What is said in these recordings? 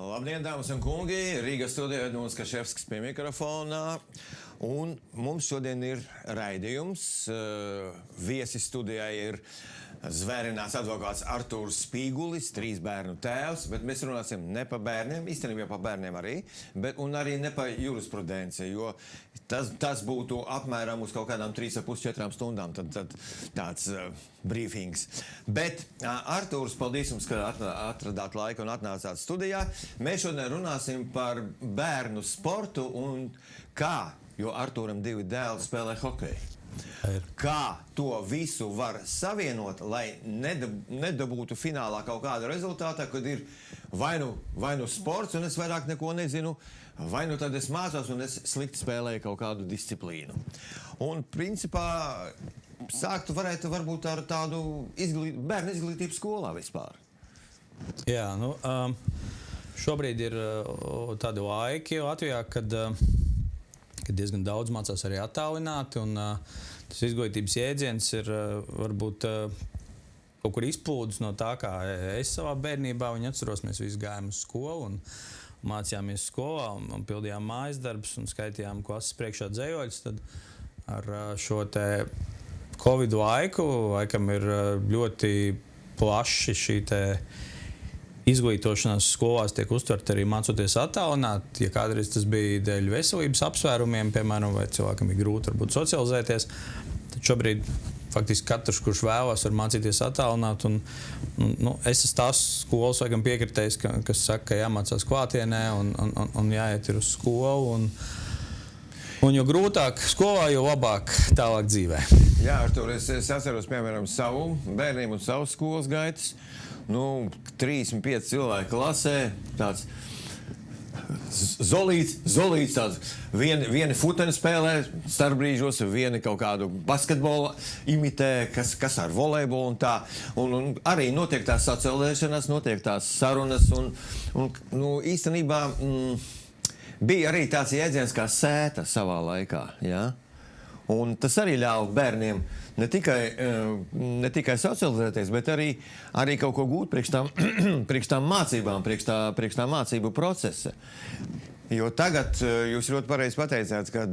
Labdien, dāmas un kungi! Rīgas studijā Edmunds Kaševskis pie mikrofona. Un mums šodien ir raidījums. Viesis studijā ir zvērināts advokāts Artūrs Spīgulis, 3 bērnu tēvs, bet mēs runāsim ne par bērniem, īstenībā par bērniem arī, un arī ne par jurisprudenci, jo tas būtu apmēram uz kaut kādām 3,5–4 stundām tad tāds briefings. Bet Artūrs, paldies jums, ka atradāt laiku un atnācāt studijā. Mēs šodien runāsim par bērnu sportu un kā, jo Artūram 2 dēli spēlē hokeju. Kā to visu var savienot, lai nedabūtu finālā kaut kāda rezultātā, kad ir vai nu sports, un es vairāk neko nezinu, vai nu tad es mācos, un es slikti spēlēju kaut kādu disciplīnu. Un, principā, sāktu varētu varbūt ar tādu bērnu izglītību skolā vispār. Jā, šobrīd ir tādi laiki Latvijā, kad diezgan daudz mācās arī attālināti, un tas izglītības jēdziens ir varbūt kaut kur izplūdis no tā, kā es savā bērnībā viņu atceros. Mēs visi gājām uz skolu un mācījāmies skolā un pildījām mājas darbus un skaitījām klases priekšā dzējoļus. Tad ar šo te Covid laikam ir ļoti plaši šī te izglītošanās skolās tiek uztverta arī mācoties attālināt. Ja kādreiz tas bija dēļ veselības apsvērumiem, piemēram, vai cilvēkam ir grūti varbūt socializēties, tad šobrīd faktiski katrs, kurš vēlas, var mācīties attālināt. Es esmu tās skolas laikam piekritējis, kas saka, ka jāmācās klātienē un jāiet ir uz skolu. Un jo grūtāk skolā, jo labāk tālāk dzīvē. Jā, Artur, es atceros, piemēram, savu bērniem un savu skolas gaitas. 35 cilvēki klasē, tāds zolīts tāds. Vieni futeni spēlē starpbrīžos, vieni kaut kādu basketbolu imitē, kas ar volejbolu un tā. Un arī notiek tās socializēšanās, notiek tās sarunas. Un īstenībā bija arī tāds jēdziens kā sēta savā laikā. Ja? Un tas arī ļauj bērniem ne tikai socializēties, bet arī kaut ko gūt priekš tām mācībām, priekš tā mācību procesa. Jo tagad jūs ļoti pareizi pateicāt, kad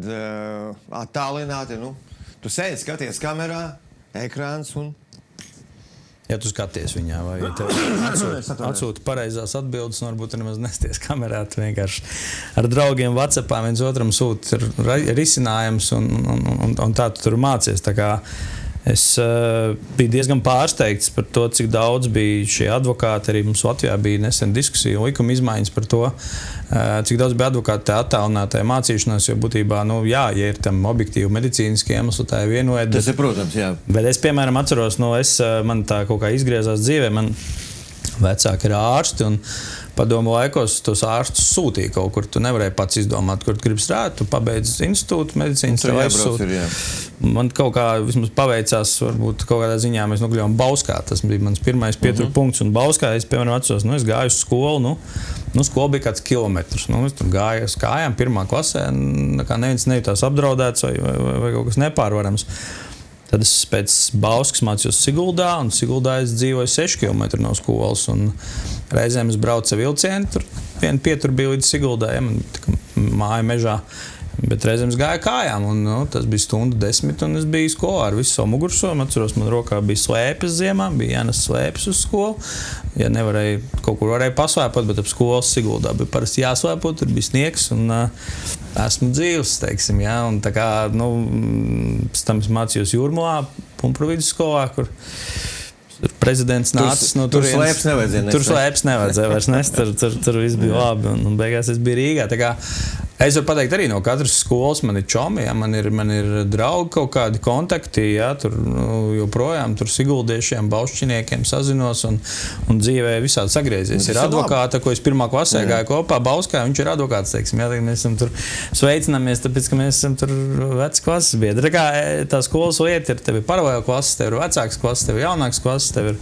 attālināti, tu sēdi, skaties kamerā, ekrāns un... Ja tu skaties viņā, vai tev atsūta pareizās atbildes, un varbūt nemaz nesties kamerā, tu vienkārši ar draugiem WhatsAppā viens otram sūti risinājums, un tā tu tur mācies. Tā kā es biju diezgan pārsteigts par to, cik daudz bija šie advokāti. Arī mums Latvijā bija nesen diskusija un likuma izmaiņas par to, cik daudz bija advokāti attālinātajā mācīšanās, jo būtībā, ja ir tam objektīvi medicīniski iemesli, tā ir viena lieta. Tas ir, protams, jā. Bet es, piemēram, atceros, man tā kaut kā izgriezās dzīvē, man vecāki ir ārsti, un padomu laikos tos ārstus sūtīja kaut kur. Tu nevarēji pats izdomāt, kur tu gribi strādāt, tu pabeidz institūtu, medicīnas tev aizsūta. Man kaut kā vismaz paveicās, varbūt kaut kādā ziņā mēs nokļuvām Bauskā. Tas bija mans pirmais pietura punkts, un Bauskā es, piemēram, atceros, es gāju uz skolu, skola bija kāds kilometrs. Es tur gāju uz kājām, 1. klasē, neviens nejūtās apdraudēts vai kaut kas nepārvarams. Tad es pēc Bauskas mācījos Siguldā, un Siguldā es dzīvoju 6 km no skolas. Un reizēm es braucu ar vilcienu, tur viena pietura bija līdz Siguldai, man māja mežā. Bet reizēm es gāju kājām, un tas bija 1:10, un es biju skolā ar visu savu mugursomu. Atceros, man rokā bija slēpes ziemā, bija jānes slēpes uz skolu. Ja nevarēja, kaut kur varēja pasvēpot, bet ap skolas Siguldā bija parasti jāsvēpot, tur bija sniegs, un esmu dzīvs, teiksim, jā. Un tā kā, pēc tam es mācījos Jūrmalā, Pumpru vidusskolā, kur prezidents nācis no turienes. Tur slēpes nevajadzēja nest. Tur slēpes nevajadzēja vairs nest, tur viss bija labi, un beigās es biju Rīgā. Tā kā es varu pateikt arī no katras skolas, man ir čomi, ja, man ir draugi kaut kādi kontakti, ja, tur joprojām tur siguldiešiem, baušķiniekiem sazinos un dzīvē visādi sagriezies. Ir advokāta, ko es 1. klasē gāju kopā Bauskā, viņš ir advokāts, teiksim, ja, mēs esam tur sveicinamies, tāpēc, ka mēs esam tur veci klases biedri. Tā kā tā skolas lieta ir, tev ir paralēla klases, tev ir vecāks klases, tev ir jaunāks klases, tev ir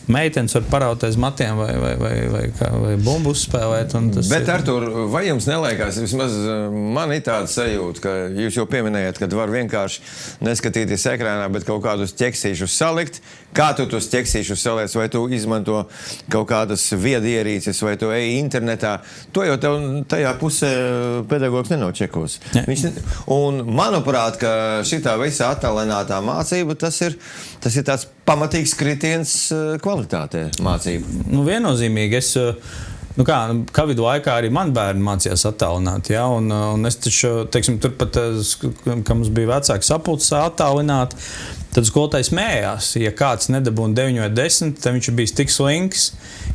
meitenes var parauties matiem vai bumbu uzspēlēt. Bet, Artur, vai jums neliekās, vismaz man ir tāda sajūta, ka jūs jau pieminējat, ka var vienkārši neskatīties ekrānā, bet kaut kādus ķeksīšus salikt. Kā tu tos ķeksīšus saliec? Vai tu izmanto kaut kādas viedierīces, vai tu ej internetā? To jau tev tajā pusē pedagogs nenočekos. Un manuprāt, ka šitā visa attālinātā mācība, tas ir tāds pamatīgs kritiens kvalitātē mācību. Viennozīmīgi. Covid laikā arī man bērni mācījās attālināt, ja, un es taču, teiksim, turpat, ka mums bija vecāki sapulces attālināt, tad skolotājs smējās. Ja kāds nedabūna 9 vai 10, tad viņš bija tik slinks,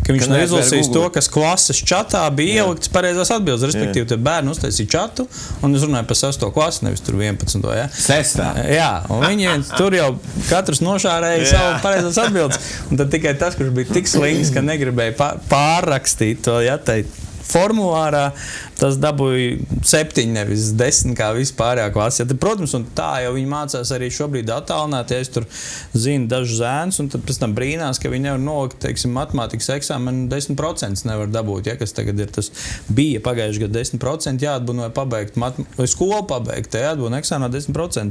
ka viņš neizlasījis to, kas klases čatā bija ielikts pareizās atbildes. Respektīvi, tad bērni uztaisīja čatu, un es runāju par 6. klasi, nevis tur 11. Ja? 6. Jā, un viņi tur jau katrs nošārēja savu pareizās atbildes. Un tad tikai tas, kurš bija tik slinks, ka negribēja pārrakstīt to, ja, formulārā, tas dabūja 7, nevis 10, kā vispārējā klase. Ja, protams, un tā jau viņi mācās arī šobrīd attālināt, ja es tur zinu dažus zēnus, un tad pēc tam brīnās, ka viņi nevar nolikt, teiksim, matemātikas eksāmenu 10% nevar dabūt, ja, kas tagad ir tas bija pagājuši gadu 10% jāatbūna vai pabeigt, vai skolu pabeigt, jāatbūna eksāmenā 10%.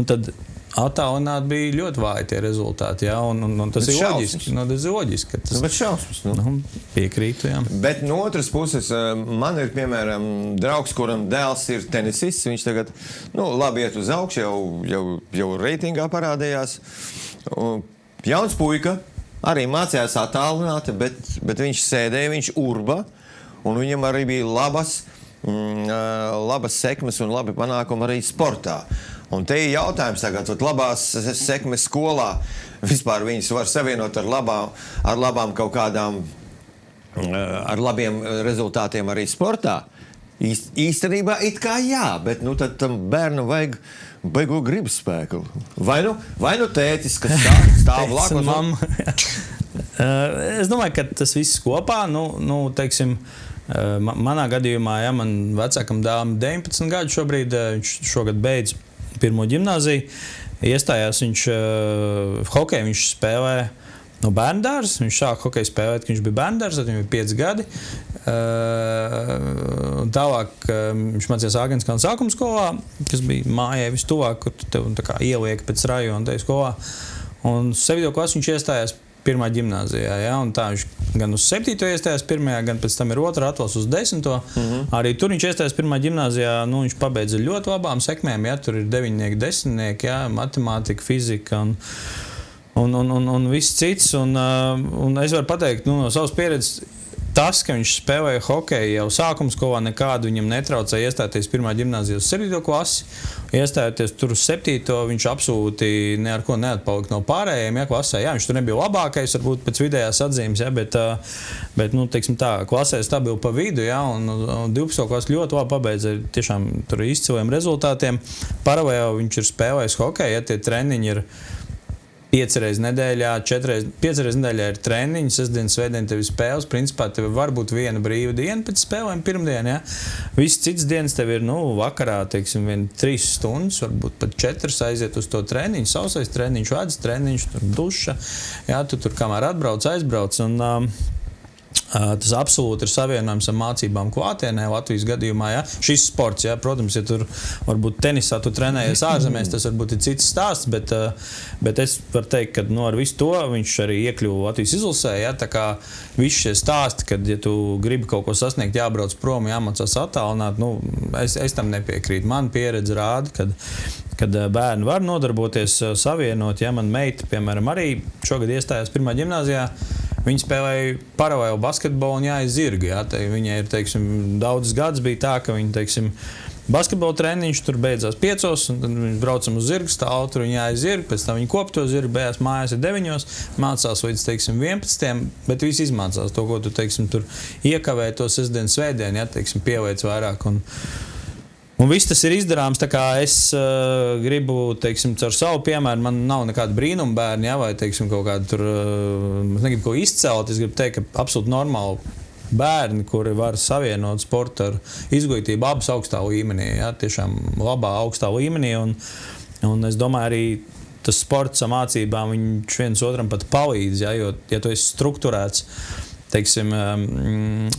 Tad attālināt bija ļoti vāji tie rezultāti, jā, un tas ir loģiski. Tas ir loģiski. Bet šausmas. Piekrītu, jā. Bet no otras puses, man ir, piemēram, draugs, kuram dēls ir tenisists. Viņš tagad, labi iet uz augšu, jau reitingā parādījās. Jauns puika, arī mācījās attālināt, bet viņš sēdēja, viņš urba, un viņam arī bija labas sekmes un labi panākumi arī sportā. Un te ir jautājums tagad, labās sekmes skolā vispār viņas var savienot ar labām kaut kādām, ar labiem rezultātiem arī sportā. Īstenībā it kā jā, bet tad tam bērnam vajag baigo gribas spēku. Vai nu tētis, kas stāv blakus? Es domāju, ka tas viss kopā, teiksim, manā gadījumā, ja man vecākam dēlam 19 gadu šobrīd, viņš šogad beidz pirmo ģimnāziju, iestājās viņš hokeju, viņš spēlē no bērndārs, viņš sāk hokeju spēlēt, kad viņš bija bērndārs, tad viņam bija 5 gadi. Tālāk viņš mācījās Āgenskalna sākuma skolā, kas bija mājai vistuvāk, kur tu tev ieliek pēc rajona tajā skolā. Un 7. klasi viņš iestājās pirmā ģimnāzijā, ja, un tā viņš gan uz 7. iestājās pirmajā, gan pēc tam ir otrā atvēls uz 10. Arī tur viņš iestājās pirmā ģimnāzijā, viņš pabeidza ļoti labām sekmēm, ja, tur ir 9, 10, ja, matemātika, fizika un viss cits, un es varu pateikt, no savas pieredzes, tas, ka viņš spēlēja hokeju jau sākuma skolā, nekādu viņam netraucēja iestāties pirmā ģimnāzijā uz 7. klasi. Iestājoties tur uz 7. viņš absolūti ne ar ko neatpalika no pārējiem, ja, klasē. Jā, viņš tur nebija labākais, varbūt pēc vidējās atzīmes, ja, bet teiksim tā, klasē stabili pa vidu, ja, un 12. klasi ļoti labi pabeidza tiešām tur izciliem rezultātiem. Paralēli viņš ir spēlējis hokeju, ja tie treniņi ir 5 reizes nedēļā, 5 reizes nedēļā ir treniņi, sestdien, svētdien tev ir spēles. Principā tev var būt viena brīva diena pēc spēlēm pirmdien, ja. Viss cits dienas tev ir, vakarā, teiksim, 3 stundas, varbūt pat 4 aiziet uz to treniņu, sausais treniņš, vādas treniņš, tur duša, ja, tu tur kamēr atbrauc, aizbrauc, un tas absolūti ir savienojums ar mācībām klātienē Latvijas gadījumā. Ja? Šis sports, ja? Protams, ja tur varbūt tenisā tu trenējies ārzemēs, tas varbūt ir cits stāsts, bet es varu teikt, ka ar visu to viņš arī iekļuva Latvijas izlasē. Ja? Tā kā visi šie stāsti, kad ja tu gribi kaut ko sasniegt, jābrauc prom, jāmācās attālināt, es tam nepiekrītu. Man pieredze rāda, kad bērni var nodarboties, savienot. Ja? Man meita, piemēram, arī šogad iestājās pirmā ģimnāzijā. Viņa spēlēja paralēli basketbolu un jāiz zirgi. Ja? Viņai ir, teiksim, daudzus gadus bija tā, ka viņa, teiksim, basketbola treniņš tur beidzās 5, un tad viņi braucam uz zirgu stāvu, tur viņa jāiz zirgi, pēc tam viņa kop to zirgu, beigās mājās ir 9, mācās līdz, teiksim, 11, bet visi izmācās to, ko tu, teiksim, tur iekavē to sestdien, svētdien, ja, teiksim, pieveic vairāk. Un viss tas ir izdarāms, tā kā es gribu, teiksim, caur savu piemēru, man nav nekāda brīnuma bērni, ja, vai, teiksim, kaut kādu tur, es negribu ko izcelt, es gribu teikt, ka absolūti normāli bērni, kuri var savienot sportu ar izglītību abas augstā līmenī, ja, tiešām labā augstā līmenī, un es domāju arī tas sports mācībām, viņš viens otram pat palīdz, ja, jo, ja tu esi strukturēts, teiksim,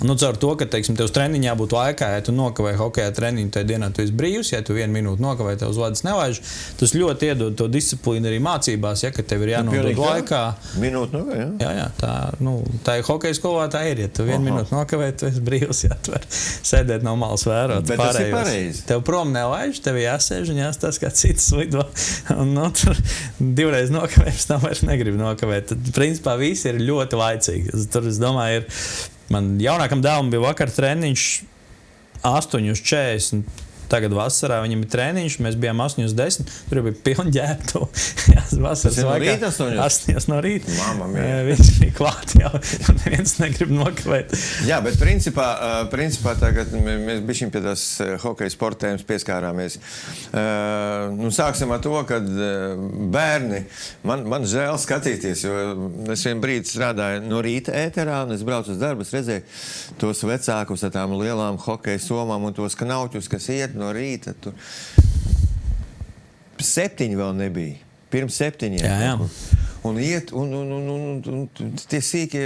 caur to, ka, teiksim, tev uz treniņā būtu laikā, ja tu nokavēji hokejā treniņu, tajā dienā tu esi brīvs, ja tu 1 minūti nokavēji, tev uz vadas nelaiž, tas ļoti iedod to disciplīnu arī mācībās, ja, ka tev ir jānodod laikā. Minūti nokavē, jā? Jā, tā ir hokeja skolā, tā ir, ja tu 1 minūti nokavēji, tu esi brīvs, ja tu var sēdēt no malas vērot. Bet tas ir pareizi. Tev prom nelaiž, tev jāsēž un jāstāsta, kā cits lido, un tur 2 reizes nokavējums, tam vairs negribu nokavēt. Tad, principā, visi ir ļoti laicīgi. Tur, es domāju, man jaunākam dēlam bija vakar treniņš 8:40. Tagad vasarā viņam ir treniņš, mēs bijām 8:10, tur bija pilna ģērbtu. Tas ir no rīta 8 no rīta. Mamma mia. Viņš bija klāt jau, un neviens negrib nokavēt. Jā, bet principā tagad mēs bišķiņ pie tās hokeja sporta tēmas pieskārāmies. Sāksim ar to, kad bērni, man žēl skatīties, jo es vien brīdi strādāju no rīta ēterā, un es braucu uz darbu, es redzēju tos vecākus ar tām lielām hokeja somām un tos knauķus, kas iet no rīta. Tur 7 vēl nebija. Pirms 7. Jā. Un iet, un tie sīkie,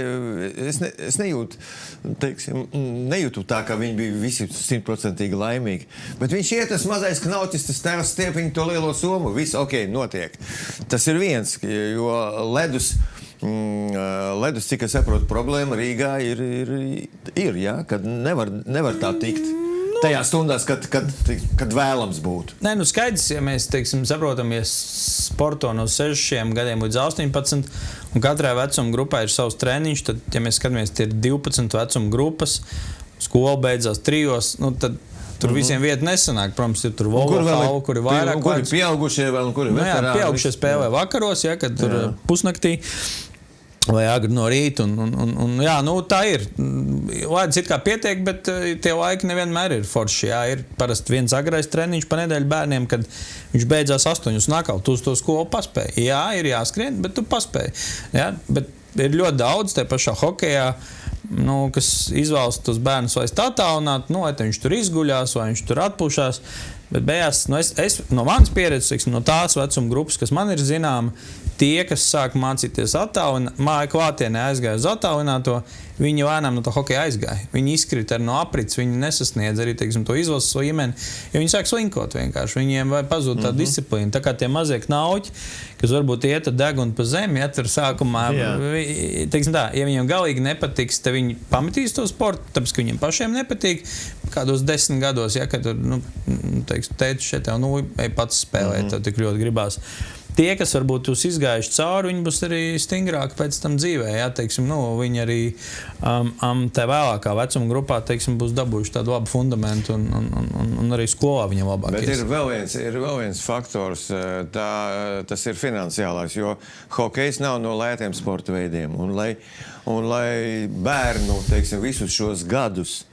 es nejūtu, teiksim, nejūtu tā, ka viņi bija visi 100% laimīgi. Bet viņš iet, tas mazais knauķis, tas tēvs stiep viņu to lielo somu. Viss, ok, notiek. Tas ir viens, jo ledus, cik es saprotu, problēma Rīgā ir, jā, kad nevar tā tikt. Tajā stundās, kad vēlams būtu. Nē, skaidrs, ja mēs, teiksim, saprotamies sporto no 6 gadiem līdz 18, un katrai vecuma grupā ir savs treniņš, tad, ja mēs skatāmies, tie ir 12 vecuma grupas, skola beidzās 3, tad tur visiem vieta nesanāk. Protams, ir tur volofālu, kur ir vairāk. Kur ir pieaugušie vēl, un kur ir veterāni. Jā, pieaugušie spēlē vakaros, ja, kad tur pusnaktī. Vai agri no rīta, un jā, tā ir. Laidas it kā pietiek, bet tie laiki nevienmēr ir forši. Jā, ir parasti viens agrais treniņš pa nedēļu bērniem, kad viņš beidzās 8 un atkal tu uz to skolu paspēji. Jā, ir jāskrien, bet tu paspēji. Jā, bet ir ļoti daudz te pašā hokejā, kas izvēlas tos bērnus vai attālināt, lai viņš tur izguļās, vai viņš tur atpūšās. Bet beigās, es no manas pieredzes, no tās vecuma grupas, kas man ir zināma, tie, kas sāk mācīties klātienē aizgāja uz attālināto, viņi lēnām no to hokeja aizgāja. Viņi izkrita no aprits, viņi nesasniedz arī, teiksim, to izlases līmeni, jo viņi sāk slinkot vienkārši. Viņiem vai pazūd tā disciplīna. Tā kā tie mazie knauķi, kas varbūt iet ar degunu pa zemi, ja tur sākumā, teiksim tā, ja viņiem galīgi nepatiks, tad viņi pametīs to sportu, tāpēc, ka viņiem pašiem nepatīk. Kādos 10 gados, ja, kad tur, teiksim, teicu, šeit tev, ej pats spēlēt, tev tik ļoti gribās. Tie, kas varbūt jūs izgājuši cauri, viņi būs arī stingrāki pēc tam dzīvē. Jā, teiksim, viņi arī te vēlākā vecuma grupā, teiksim, būs dabūjuši tādu labu fundamentu un arī skolā viņam labāk. Bet ir vēl viens faktors, tas ir finansiālais, jo hokejs nav no lētiem sporta veidiem. Un lai bērnu, teiksim, visus šos gadus,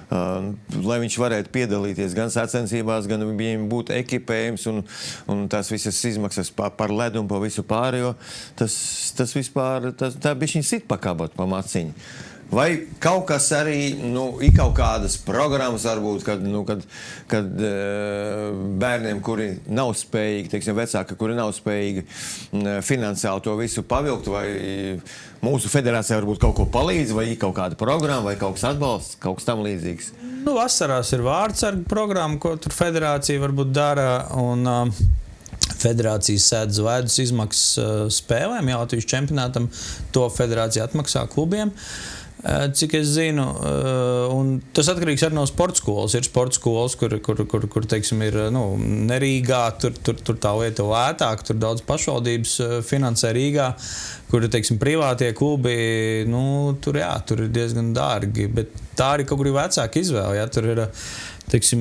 lai viņš varētu piedalīties gan sacensībās, gan viņiem būtu ekipējums un tās visas izmaksas par ledu un pa visu pārējo, tas vispār, tā bišķiņ sit pakabot pa maciņu. Vai kaut kas arī, ir kaut kādas programmas varbūt, kad bērniem, kuri nav spējīgi, teiksim, vecāki, kuri nav spējīgi finansiāli to visu pavilkt, vai mūsu federācijā varbūt kaut ko palīdz, vai ir kaut kāda programma, vai kaut kas atbalsts, kaut kas tam līdzīgs? Vasarās ir vārdsarga programma, ko tur federācija varbūt dara, un federācijas sēdz ledus izmaksas spēlēm, jā, Latvijas čempionātam, to federācija atmaksā klubiem. Cik es zinu, un tas atkarīgs arī no sporta skolas. Ir sporta skolas, kur teiksim, ir ne Rīgā, tur tā lieta lētāk, tur daudz pašvaldības finansē Rīgā, kur, teiksim, privātie klubi, tur ir diezgan dārgi, bet tā arī kaut kur ir vecāka izvēle, ja, tur ir, teiksim,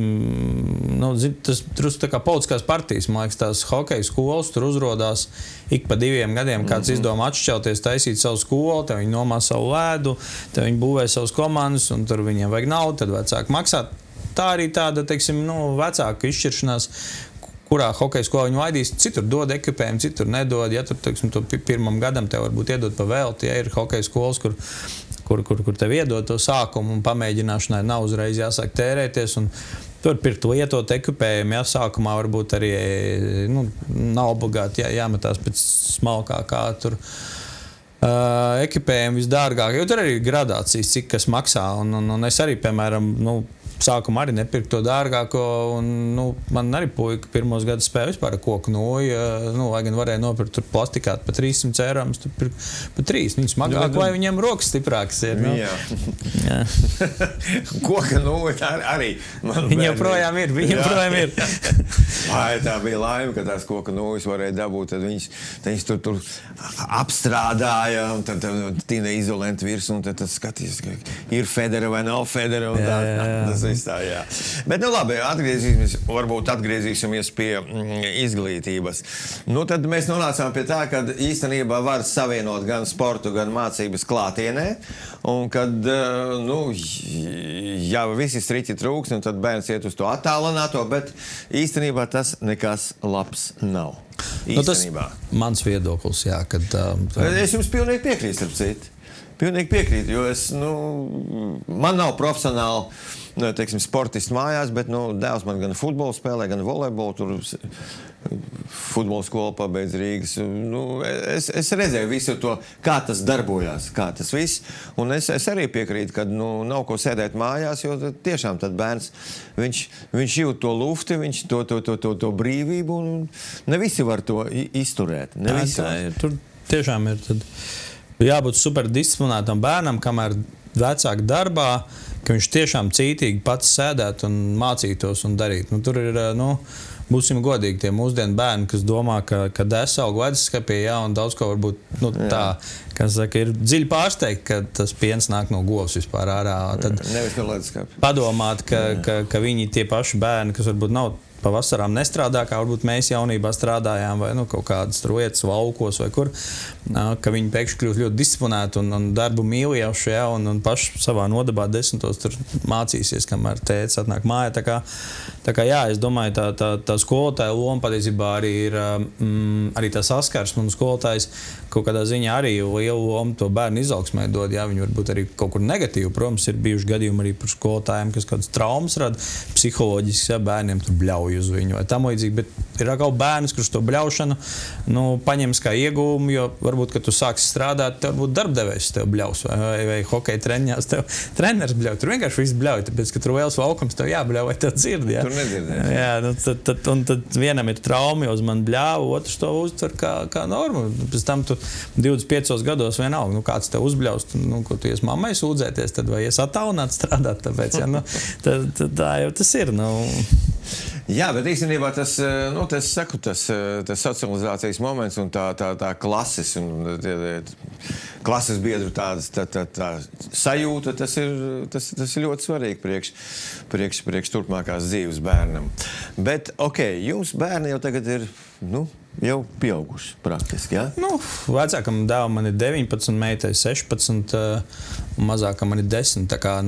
tas drusku tā kā politiskās partijas, man liekas, tās hokeja skolas, tur uzrodās ik pa 2 gadiem, kāds izdomā atšķelties, taisīt savu skolu, tad viņi nomā savu ledu, tad viņi būvē savus komandas, un tur viņiem vajag naudu, tad vecāki maksā. Tā arī tāda, teiksim, vecāka izšķiršanās, kurā hokeja skolā viņi laidīs, citur dod ekipējumu, citur nedod, ja tur, teiksim, to pirmam gadam tev varbūt iedod pa velti, ja ir hokeja skolas, kur tev iedod to sākumu un pamēģināšanai nav uzreiz jāsāk tērēties, un tur pirkt lietot ekipējumu, sākumā varbūt arī nav obligāti jāmetās pēc smalkākā tur ekipējumu visdārgāk, jo tur arī ir gradācijas, cik kas maksā, un es arī, piemēram, sākumā arī nepirku to dārgāko, un man arī puika pirmos gadus spēja vispār koku noju, lai gan varēja nopirkt tur plastikāt pa 300 eiro, mums tur pirkt pa 3, viņi smagāk, lai viņiem rokas stiprākas ir. Jā. Koka noja arī. Viņi joprojām ir. Vai tā bija laime, ka tās koka nojas varēja dabūt, tad viņas tur apstrādāja, un tad tīna izolenta virs, un tad skatīs, ka ir federa vai nav federa, un tā. Tā, jā. Bet, labi, atgriezīsimies pie izglītības. Tad mēs nonācām pie tā, ka īstenībā var savienot gan sportu, gan mācības klātienē, un kad, ja visi striķi trūks, tad bērns iet uz to attālināto, bet īstenībā tas nekas labs nav. Īstenībā. Tas mans viedoklis, jā, kad... Es jums pilnīgi piekrītu, starp citu. Pilnīgi piekrītu, jo man nav profesionāli, teiksim, sportisti mājās, bet, dēls man gan futbolu spēlē, gan volejbolu, tur futbola skolu pabeidz Rīgas. Es redzēju visu to, kā tas darbojās, kā tas viss, un es arī piekrītu, ka, nav ko sēdēt mājās, jo tiešām tad bērns, viņš jūt to lufti, viņš to brīvību, un ne visi var to izturēt. Ne visi var. Tur tiešām ir tad... Jābūt superdisciplinētam bērnam, kamēr vecāki darbā, ka viņš tiešām cītīgi pats sēdētu un mācītos un darīt. Tur ir, būsim godīgi, tie mūsdienu bērni, kas domā, ka desaug leduskapī, un daudz ko varbūt, tā, kas saka, ir dziļi pārsteigti, ka tas piens nāk no govs vispār ārā. Tad nevis no leduskapī. Padomāt, ka viņi tie paši bērni, kas varbūt nav pavasarām nestrādā, kā varbūt mēs jaunībā strādājām, vai kaut kādas lietas laukos vai kur, ka viņi pēkšņi kļūst ļoti disciplinēti un darbu mīlējuši, un paši savā nodabā 10. tur mācīsies, kamēr tētis atnāk mājā. Tā kā jā, es domāju, tā skolotāja loma patiesībā arī ir arī tā saskarsme, un skolotājs kaut kādā ziņā arī lielu lomu to bērnu izaugsmē dod. Jā, viņi varbūt arī kaut kur negatīvi, protams, ir bijuši gadījumi arī par skolotājiem, kas kādas traumas rada psiholoģiski, ja bērniem tur bļauj uz viņu vai tam līdzīgi, bet ir atkal bērns, kurš to bļaušanu paņems kā iegūmu, jo varbūt, kad tu sāksi strādāt, tev varbūt darbdevējs tev bļaus vai hokeja treniņās tev treneris bļauj. Tur vienkārši viss bļauj, tāpēc, ka tur vēlas valkums tev jābļauj, vai tev dzird, jā. Tur nedzirdēs. Jā, tad vienam ir traumi, uz man bļāva, otrs to uztver kā normu. Pēc tam tu 25 gados vienalga, kāds tev uzbļaust, ko tu ies mammai sūdzēties, tad vai ies attālināt strādāt, tāpēc, jā, tā jau tas ir, Jā, bet īstenībā tas socializācijas moments un tā klases un klases biedru tā sajūta, tas ir ļoti svarīgi priekš turpmākās dzīves bērnam. Bet, jums bērni jau tagad ir, jau pieauguši praktiski, jā? Vecākam dēlam man ir 19, meitai 16, mazākam man ir 10, tā kā,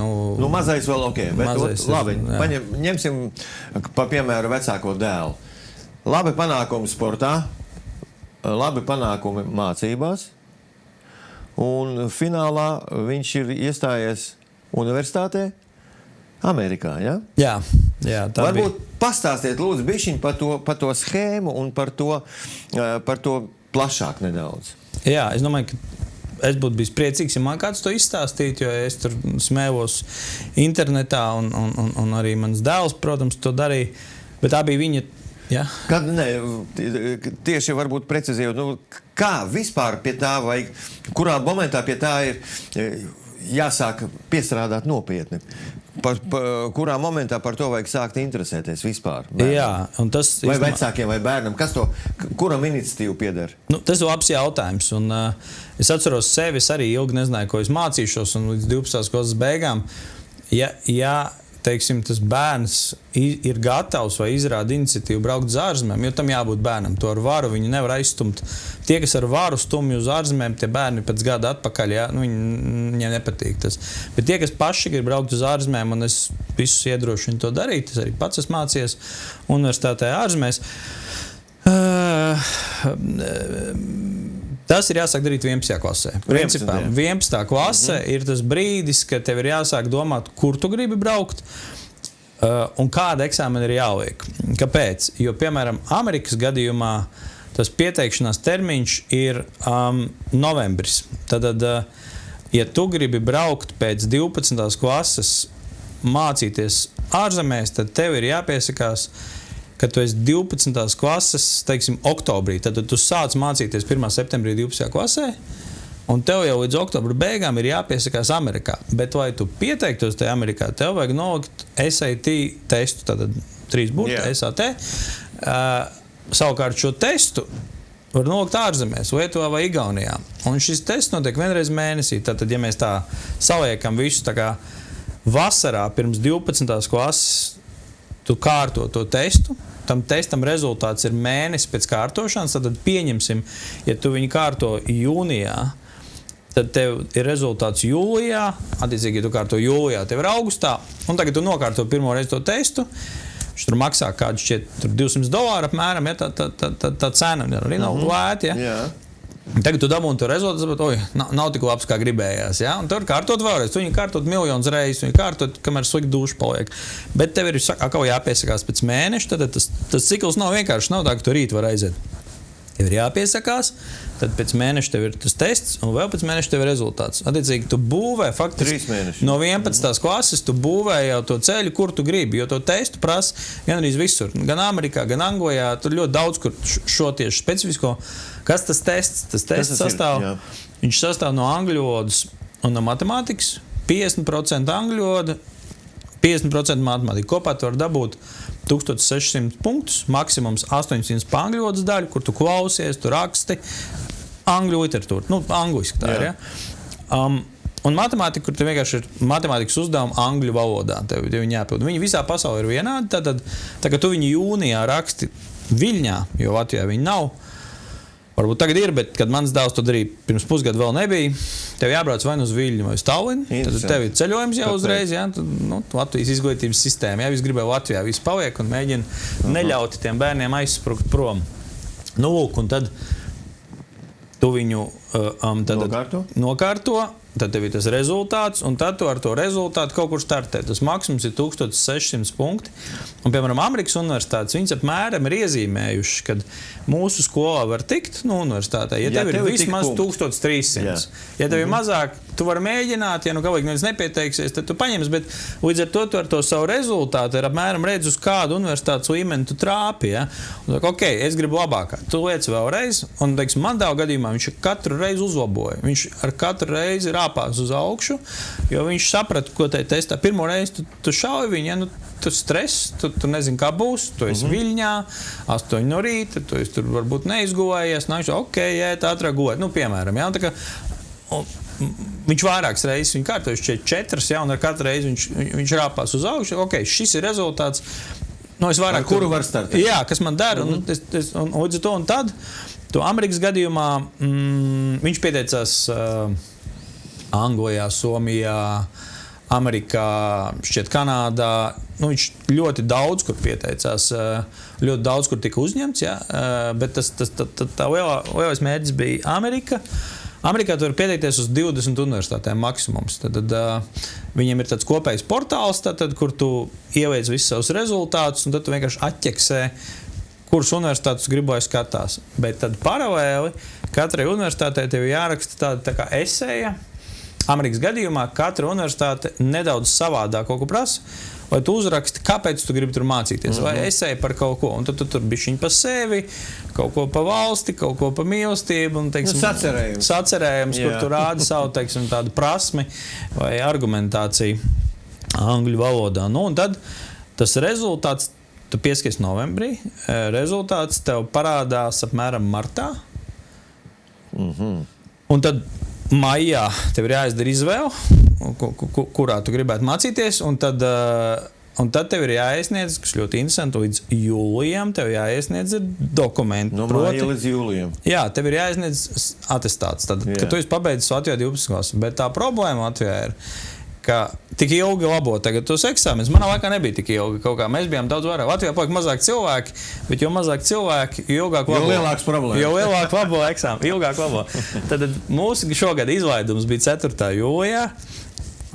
mazais vēl bet mazais labi, ņemsim pa piemēru vecāko dēlu. Labi panākumi sportā, labi panākumi mācībās, un finālā viņš ir iestājies universitātē Amerikā, ja? Jā, tā varbūt pastāstiet, lūdzu, bišķiņ par to schēmu un par to plašāk nedaudz. Jā, es domāju, ka es būtu bijis priecīgs, ja man kāds to izstāstītu, jo es tur smēlos internetā un arī mans dēls, protams, to darīja, bet tā bija viņa. Ja? Kad, tieši varbūt precizējot, kā vispār pie tā vajag, kurā momentā pie tā ir jāsāk piestrādāt nopietni? Kurā momentā par to vajag sākt interesēties vispār? Bērnam? Jā, un tas... Vai vecākiem vai bērnam? Kuram iniciatīvu pieder? Tas ir labs jautājums, un es atceros sevi, es arī ilgi nezināju, ko es mācīšos, un līdz 12. klases beigām, ja teiksim, tas bērns ir gatavs vai izrāda iniciatīvu braukt uz ārzemēm, jo tam jābūt bērnam. To ar varu viņi nevar aizstumt. Tie, kas ar varu stumj uz ārzemēm, tie bērni pēc gada atpakaļ, viņiem nepatīk tas. Bet tie, kas paši grib braukt uz ārzemēm, un es visus iedrošinu to darīt, es arī pats esmu mācījies universitātē ārzemēs, tas ir jāsāk darīt 11. klasē. Principā 11. klase ir tas brīdis, kad tev ir jāsāk domāt, kur tu gribi braukt. Un kāda eksāmena ir jāliek? Kāpēc? Jo, piemēram, Amerikas gadījumā tas pieteikšanās termiņš ir novembris. Tad, ja tu gribi braukt pēc 12. klases mācīties ārzemēs, tad tev ir jāpiesakās, ka tu esi 12. klases, teiksim, oktobrī. Tad tu sāc mācīties 1. septembrī 12. klasē, un tev jau līdz oktobra beigām ir jāpiesakās Amerikā. Bet, lai tu pieteiktos tajā Amerikā, tev vajag nolikt SAT testu, tātad 3 burti, SAT. Savukārt šo testu var nolikt ārzemēs, Lietuvā vai Igaunijā. Un šis tests notiek vienreiz mēnesī. Tātad, ja mēs tā saliekam visu tā kā vasarā pirms 12. klases, tu kārto to testu, tam testam rezultāts ir mēnesis pēc kārtošanas, tad pieņemsim, ja tu viņu kārto jūnijā, tad tev ir rezultāts jūlijā, attiecīgi, ja tu kārto jūlijā, tev ir augustā, un tagad tu nokārto pirmo reizi to testu, viņš tur maksā kādu šķiet $200 apmēram, ja, tā cena arī nav lēta, ja. Tagad tu dabūni to rezultātu, bet nav tik labs, kā gribējās. Ja? Un tu vari kārtot vēlreiz. Tu viņu kārtot miljonus reizes, viņu kārtot, kamēr slikti duša paliek. Bet tev ir atkal jāpiesakās pēc mēneša, tad tas cikls nav vienkārši, nav tā, ka tu rīt var aiziet. Tev ir jāpiesakās, tad pēc mēneša tev ir tas tests, un vēl pēc mēneša tev ir rezultāts. Attiecīgi, tu būvē faktiski no 11. klases, tu būvē jau to ceļu, kur tu gribi, jo to testu prasa gan arī visur. Gan Amerikā, gan Anglijā, tur ļoti daudz, kur šo tieši specifisko. Kas tas tests? Tas tests viņš sastāv no angļu valodas un no matemātikas. 50% angļu valoda, 50% matemātika. Kopā tu vari dabūt 1600 punktus, maksimums 800 pa angļu valodas daļu, kur tu klausies, tu raksti angļu literatūru. Angliski tā ir, ja? Un matemātika, kur te vienkārši ir matemātikas uzdevumi angļu valodā, tev viņi jāpild. Viņi visā pasaulē ir vienādi, tad tu viņi jūnijā raksti Viļņā, jo Latvijā viņi nav. Varbūt tagad ir, bet, kad mans dēls to darīja pirms pusgadu vēl nebija, tev jābrauc vai nu uz Viļņu vai uz Tallinu, tad tev ir ceļojums jau uzreiz, ja? Latvijas izglītības sistēma, ja? Viss gribēja Latvijā, viss paliek un mēģina neļaut tiem bērniem aizsprukt prom. Lūk, un tad tu viņu nokārto, tad tev ir tas rezultāts, un tad tu ar to rezultātu kaut kur startē. Tas maksimums ir 1600 punkti. Un, piemēram, Amerikas universitātes, viņas apmēram ir iezīmējuši, kad mūsu skolā var tikt, universitātē, ja tev ir vismaz 1300. Ja tev ir mazāk, tu vari mēģināt, ja galīgi neviens nepieteiksies, tad tu paņems, bet līdz ar to tu ar to savu rezultātu ir apmēram redz, uz kādu universitātes līmeni tu trāpi, ja? Un, es gribu labākā. Tu liec vēlreiz, un, teiksim, Mandāva gadījumā viņš katru reizi uzlaboja. Viņš ar katru reizi rāpās uz augšu, jo viņš saprata, ko tai testā. Pirmo reizi tu šauji viņu, ja, tu stress, tu nezini, kā būs, tu esi Viļņā, 8 no rīta, tu esi tur varbūt neizgulējies, ēt ātrāk gulēt, piemēram, ja, un tā kā, viņš vairākas reizes, viņa kārtojuši 4, ja, un ar katru reizi viņš rāpās uz augšu, šis ir rezultāts, es vairāk... Ar kuru var startēt? Jā, kas man dara, un līdz to, un tad, to Amerikas gadījumā, viņš pieteicās Anglijā, Somijā, Amerikā, šķiet Kanādā, viņš ļoti daudz, kur pieteicās, ļoti daudz, kur tika uzņemts, ja? Bet tā lielais mērķis bija Amerika. Amerikā tu vari pieteikties uz 20 universitātēm maksimums. Tad viņiem ir tāds kopējs portāls, kur tu ieliec visus savus rezultātus, un tad tu vienkārši atķeksē, kuras universitātes gribu, lai skatās. Bet tad paralēli katrai universitātei tev jāraksta tāda tā kā eseja. Amerikas gadījumā katra universitāte nedaudz savādāk kaut ko prasa, vai tu uzraksti, kāpēc tu gribi tur mācīties, vai esēji par kaut ko, un tad tu tur bišķiņ pa sevi, kaut ko pa valsti, kaut ko pa mīlestību, un, teiksim, sacerējums, kur tu rādi savu, teiksim, tādu prasmi vai argumentāciju angļu valodā. Un tad tas rezultāts, tu pieskaries novembrī, rezultāts tev parādās apmēram martā, un tad maijā tev ir jāizdara izvēle, kurā tu gribētu mācīties, un tad tev ir jāiesniedz, kas ļoti interesanti, līdz jūlijam tev jāiesniedz dokumenti. No māja līdz jūlijam. Jā, tev ir jāiesniedz atestāts, tad, ka tu esi pabeidzis Latvijā 12 klases, bet tā problēma Latvijā ir, ka tik ilgi labo tagad tos eksāmenes. Manā laikā nebija tik ilgi kaut kā. Mēs bijām daudz vairāk. Latvijā palika mazāk cilvēki, bet jo mazāk cilvēki, jo ilgāk labo. Jo lielāks problēmas. Jo lielāk labo eksāmenu, ilgāk labo. Tad mūsu šogad izlaidums bija 4. jūlijā,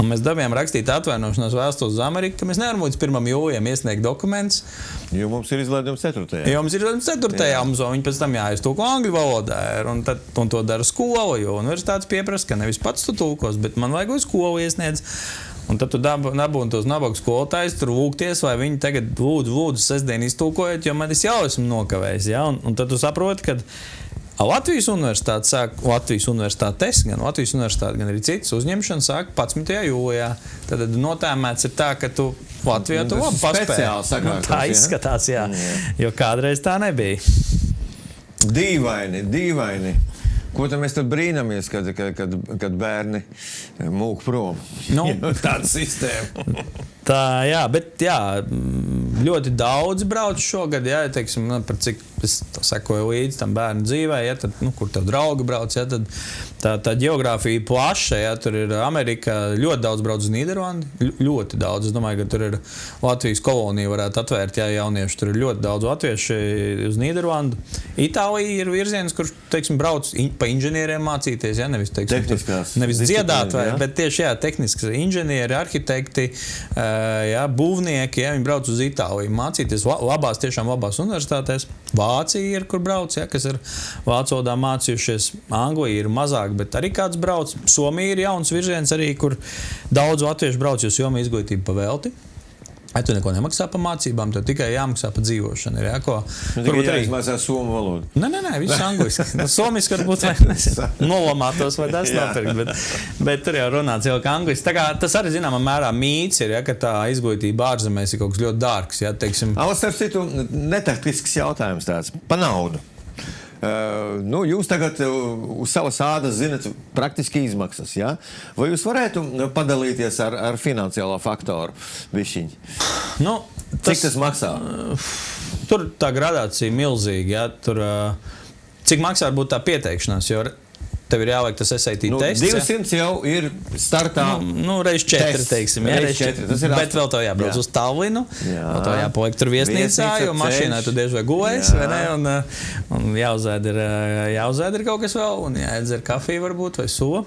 Un mēs dabījām rakstīt atvainošanās vēstules uz Ameriku, ka mēs nevaram līdz 1. jūlijam iesniegt dokumentus. Jo mums ir izlaidums 4. Jo mums ir izlaidums 4. un viņi pēc tam jāiztulko angļu valodā. Un to dara skola, jo universitātes pieprasa, ka nevis pats tu tulkos, bet man vajag uz skolu iesniedz. Un tad tu dabūni tos nabagu skolotājus tur lūgties, vai viņi tagad lūdzu sestdien iztulkojiet, jo man es jau esmu nokavējis. Ja? Un tad tu saproti, ka Latvijas universitātes, gan Latvijas universitāte, gan arī citas uzņemšana sāk 11. jūlijā. Tad notēmēts ir tā, ka tu Latvijā tu labi paspēji. Tā izskatās, jā. Jo kādreiz tā nebija. Dīvaini. Ko tad mēs tad brīnamies, kad bērni mūk prom? Tāda sistēma. Tā, jā, bet jā, ļoti daudz brauc šogad, jā, teiksim, par cik es sekoju līdzi tam bērnu dzīvē, ja, tad, kur tev draugi brauc, ja, tad tā ģeogrāfija plaša, ja, tur ir Amerika, ļoti daudz brauc uz Nīderlandi, ļoti daudz, es domāju, ka tur ir Latvijas kolonija varētu atvērt, ja jaunieši, tur ir ļoti daudz latvieši uz Nīderlandu. Itālija ir virziens, kurš, teiksim, brauc pa inženieriem mācīties, ja, nevis, teiksim, nevis dziedāt, bet tieši, jā, tehnisks inženieri, arhitekti, jā, būvnieki, ja, viņi brauc uz Itāliju mācīties tiešām labās universitātēs. Vācija ir, kur brauc, ja, kas ir vācu valodā mācījušies. Anglija ir mazāk, bet arī kāds brauc. Somija ir jauns virziens arī, kur daudz latviešu brauc, jo Somija izglītība pa velti. Tu neko nemaksā par mācībām, tev tikai jāmaksā par dzīvošanu. Ir, ja, tikai jāizmācās somu valodu. Nē, viss angliski. Somiski varbūt nolamātos vai tas nopirkt, bet tur jau runāts jau kā angliski. Tā kā tas arī zināmā mērā mīts ir, ja, ka tā izglītība ārzemēs ir kaut kas ļoti dārgs. Ja, teiksim. Starp citu, netaktisks jautājums tāds, pa naudu. Jūs tagad uz savas ādas zinat praktiski izmaksas, ja? Vai jūs varētu padalīties ar finansiālo faktoru bišķiņi? Cik tas maksā? Tur tā gradācija milzīga, ja? Tur, cik maksā varbūt tā pieteikšanās, jo tev ir jāliek tas SAT tests. 200 jau ir startā. Reiz 4, teiksim. Jā, reiz 4. Bet vēl tev jābrauc uz Tallinu. Vēl tev jāpaliek tur viesnīcā, jo mašīnā tu dieži vai gulēs, vai ne? Un jāuzēd ir kaut kas vēl, un jāiedzer kafiju varbūt, vai sula.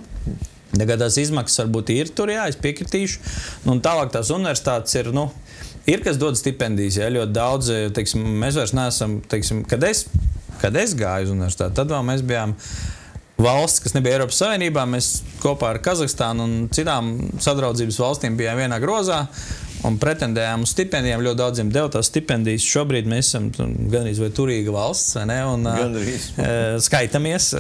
Tagad tās izmaksas varbūt ir tur, jā, es piekritīšu. Un tālāk tās universitātes ir, ir kas dod stipendijas, jā, ļoti daudz, teiksim, mēs vairs neesam, teiksim, kad es gāju uz universitāti, tad vēl mēs bijām valsts, kas nebija Eiropas Savienībā, mēs kopā ar Kazahstānu un citām sadraudzības valstīm bijām vienā grozā un pretendējām uz stipendijām. Ļoti daudziem deva tās stipendijas. Šobrīd mēs esam gandrīz vai turīga valsts, vai ne? Un skaitamies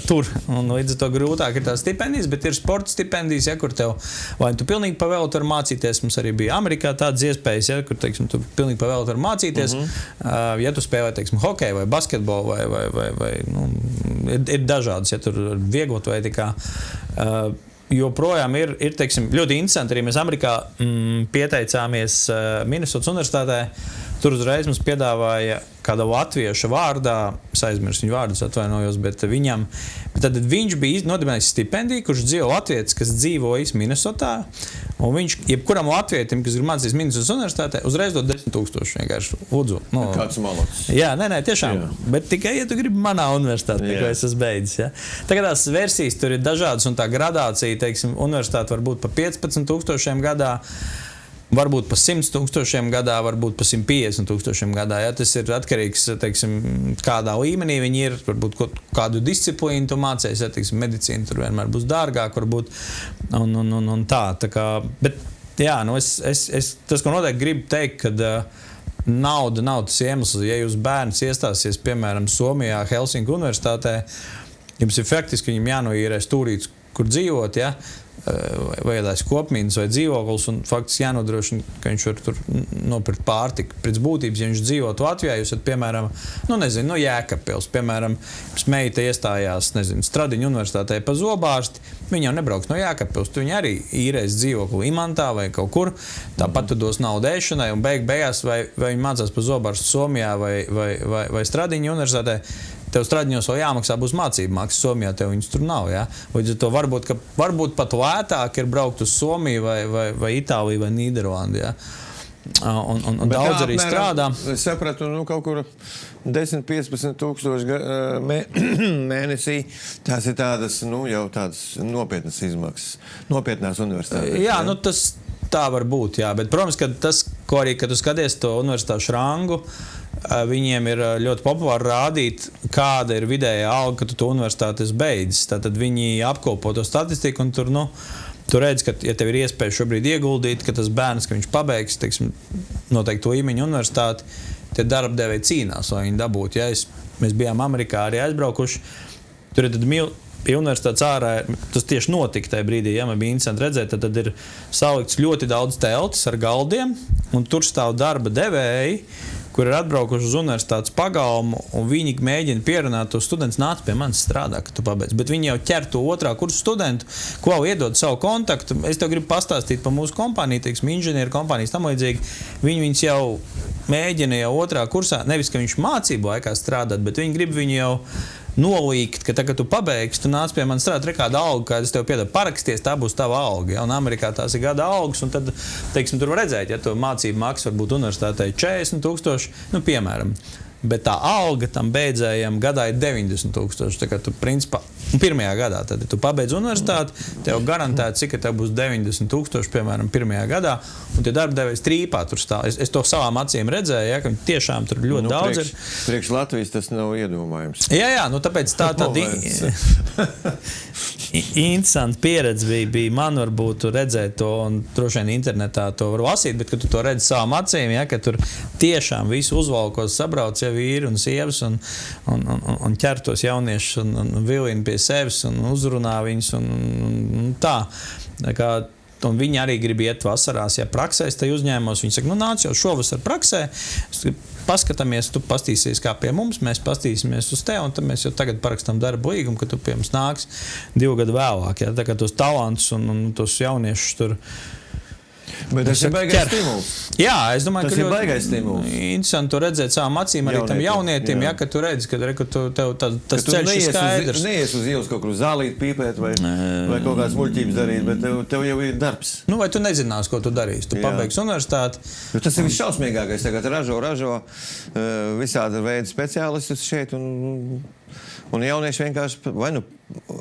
tur. Un līdz ar to grūtāk ir tās stipendijas, bet ir sporta stipendijas, ja, kur tev vai tu pilnīgi pavēlti var mācīties. Mums arī bija Amerikā tādas iespējas, ja, kur, teiksim, tu pilnīgi pavēlti var mācīties. Ja tu spēlē, teiksim, hokeju vai basketbolu vai ir dažādas, ja tur vieglot vai tikā. Joprojām ir, teiksim, ļoti interesanti. Arī mēs Amerikā pieteicāmies Minnesotas universitātē. Tur uzreiz mums piedāvāja kāda latvieša vārdā, es aizmirsu viņu vārdus, atvainojos, bet tad viņš bija nodibinājis stipendiju, kurš dzīvo latvietis, kas dzīvojas Minnesotā, un viņš jebkuram latvietim, kas ir mācījis Minnesotas universitātē, uzreiz dod 10,000 vienkārši. Lūdzu. Kāds malots. Jā, nē, tiešām. Jā. Bet tikai, ja tu gribi manā universitātē, ko es esmu beidzis. Ja? Tagad tās versijas tur ir dažādas, un tā gradācija, teiksim, universitāte var būt pa 15,000 gadā, varbūt pa 100,000 gadā, varbūt pa 150,000 gadā. Ja? Tas ir atkarīgs, teiksim, kādā līmenī viņi ir, varbūt kādu disciplīnu tu mācies, ja, teiksim, medicīna tur vienmēr būs dārgāk, varbūt, un tā kā, bet, jā, es tas, ko noteikti gribu teikt, kad nauda nav tas iemesls, ja jūs bērns iestāsies, piemēram, Somijā, Helsinku universitātē, jums ir faktiski viņam jānoīrē stūrīts, kur dzīvot, ja, vai ēdās kopmīnas vai dzīvoklis, un faktiski jānodrošina, ka viņš var tur nopirkt pārtiku. Pēc būtības, ja viņš dzīvot Latvijā, jūs esat, piemēram, Jēkabpils, piemēram, meita iestājās, Stradiņu universitātē pa zobārsti, viņa jau nebrauks no Jēkabpils, tu viņa arī īrēs dzīvokli Imantā vai kaut kur, tāpat tu dos naudu ēšanai, un beigās, vai viņi mācās pa zobārstu Somijā vai Stradiņu universitātē, tev Stradiņos vēl jāmaksā būs mācību maksas, Somijā tev viņas tur nav, jā. Līdz ar to varbūt pat lētāk ir braukt uz Somiju vai Itāliju vai Nīderlandi, jā. un daudz arī strādā. Es sapratu, kaut kur 10-15 tūkstoši mēnesī. Tās ir tādas, jau tādas nopietnas izmaksas, nopietnās universitātes. Jā, tas tā var būt, jā. Bet, protams, ka tas, ko arī, kad tu skaties to universitāšu rangu, viņiem ir ļoti populāri rādīt, kāda ir vidējā alga, kad tu to universitātes beidzis. Tātad viņi apkopo to statistiku un tur, tu redz, ka, ja tev ir iespēja šobrīd ieguldīt, ka tas bērns, ka viņš pabeigs, teiksim, noteikti to līmeņu universitāti, tie darbdevēji cīnās, lai viņi dabūtu. Ja mēs bijām Amerikā arī aizbraukuši, tur ir pie universitātes ārā, tas tieši notika tajā brīdī, ja man bija interesanti redzēt, tad ir salikts ļoti daudz teltis ar galdiem, un tur stāv darba devēji, kur ir atbraukuši uz universitātes pagalmu, un viņi mēģina pierunāt to studentus, nāc pie manis strādā, ka tu pabeidz. Bet viņi jau ķer to otrā kursa studentu, ko iedod savu kontaktu. Es tev gribu pastāstīt par mūsu kompāniju, teiksim, inženieru kompānijas tam līdzīgi. Viņus jau mēģina jau otrā kursā, nevis, ka viņš mācību laikā strādāt, bet viņi grib viņu jau nolīgt, ka tagad tu pabeigsi, tu nāc pie man strādāt, kāda alga, kāda es tev piedaru paraksties, tā būs tava alga. Ja? Un Amerikā tās ir gada algas, un tad, teiksim, tur var redzēt, ja to mācību maksa varbūt universitātei 40,000, piemēram. Bet tā alga tam beidzējam gadā ir 90,000. Tā kā tu, principā, pirmajā gadā, tad, ja tu pabeidz universitāti, tev garantēti, cik tev būs 90,000, piemēram, pirmajā gadā, un tie darbdevējs trīpā tur stāv. Es to savām acīm redzēju, ja, ka tiešām tur ļoti daudz ir. Priekš Latvijas tas nav iedomājams. Jā, tāpēc tā interesanta pieredze bija man varbūt redzēt to, un droši vien internetā to var lasīt, bet, kad tu to redzi savām acīm, ja, ka tur tiešām visu uzvalkos sabrauc jau vīri un sievas un ķer tos jauniešus un vilina pie sevis un uzrunā viņus un tā. Un viņi arī grib iet vasarās, ja praksēs tai uzņēmumos. Viņi saka, nāc jau šovasar praksē, paskatāmies, tu pastīsies kā pie mums, mēs pastīsimies uz te, un tad mēs jau tagad parakstām darbu līgumu, ka tu pie mums nāks 2 gadu vēlāk. Ja? Tā kā tos talantus un tos jauniešus tur. Bet tas ir baigais stimuls. Jā, es domāju, tas ir baigais stimuls. Interesanti to redzēt savām acīm arī tam jaunietim, ja, ka tu redzi, ka tas ceļš ir skaidrs. Tu neies uz ielas kaut kur zālīt, pīpēt vai kaut kādas muļķības darīt, bet tev jau ir darbs. Vai tu nezinās, ko tu darīsi? Tu pabeigsi universitāti. Tas ir visšausmīgākais. Tagad ražo visāda veida speciālistus šeit un jaunieši vienkārši vai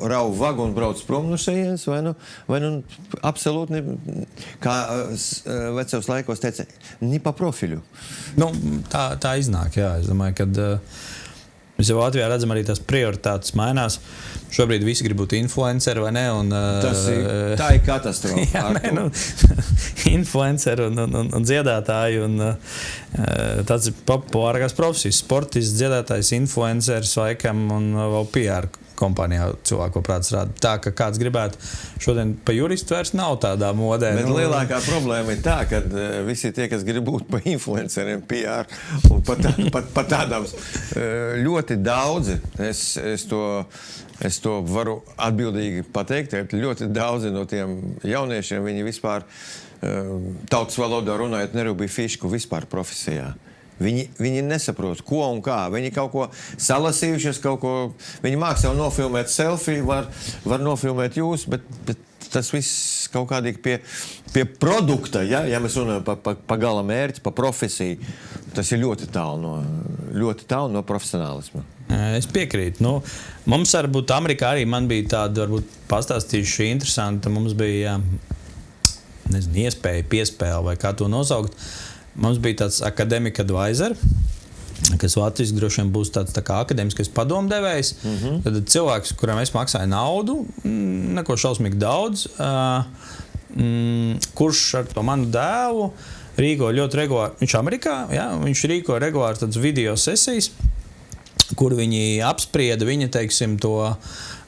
rauj vagu un brauc prom no šejienes, vai absolūti, kā vecos laikos teica, ni pa profiļu. Tā iznāk, jā. Es domāju, ka mēs jau Latvijā redzam arī tās prioritātes mainās. Šobrīd visi grib būt influenceri, vai ne? Tā ir katastrofa. Influenceri un dziedātāji. Tāds ir populārākās profesijas. Sportists, dziedātājs, influenceris laikam un vēl PR kompānijā cilvēku prāts rāda. Tā, ka kāds gribētu šodien pa juristu vairs nav tādā modē. Bet lielākā problēma ir tā, ka visi tie, kas grib būt pa influenceriem, PR un pa tādām ļoti daudzi, es to varu atbildīgi pateikt, ļoti daudzi no tiem jauniešiem, viņi vispār tautas valodā runājot nerūpīgi fišku vispār profesijā. Viņi nesaprot, ko un kā. Viņi kaut ko salasījušies, viņi māk sev nofilmēt selfiju, var nofilmēt jūs, bet tas viss kaut kādīgi pie produkta, ja mēs runājam pa gala mērķi, pa profesiju, tas ir ļoti tālu no profesionālisma. Es piekrītu. Mums varbūt Amerikā arī man bija tāda, varbūt pastāstījuši interesanta, mums bija, iespēja, piespēle vai kā to nosaukt. Mums bija tāds academic advisor, kas Latvijas droši vien būs tāds tā kā akadēmiskais padomdevējs. Tad cilvēks, kuram es maksāju naudu, neko šausmīgi daudz, kurš ar to manu dēlu rīko ļoti regulāri. Viņš Amerikā, ja, viņš rīko regulāri tādas video sesijas, kur viņi apsprieda viņa, teiksim, to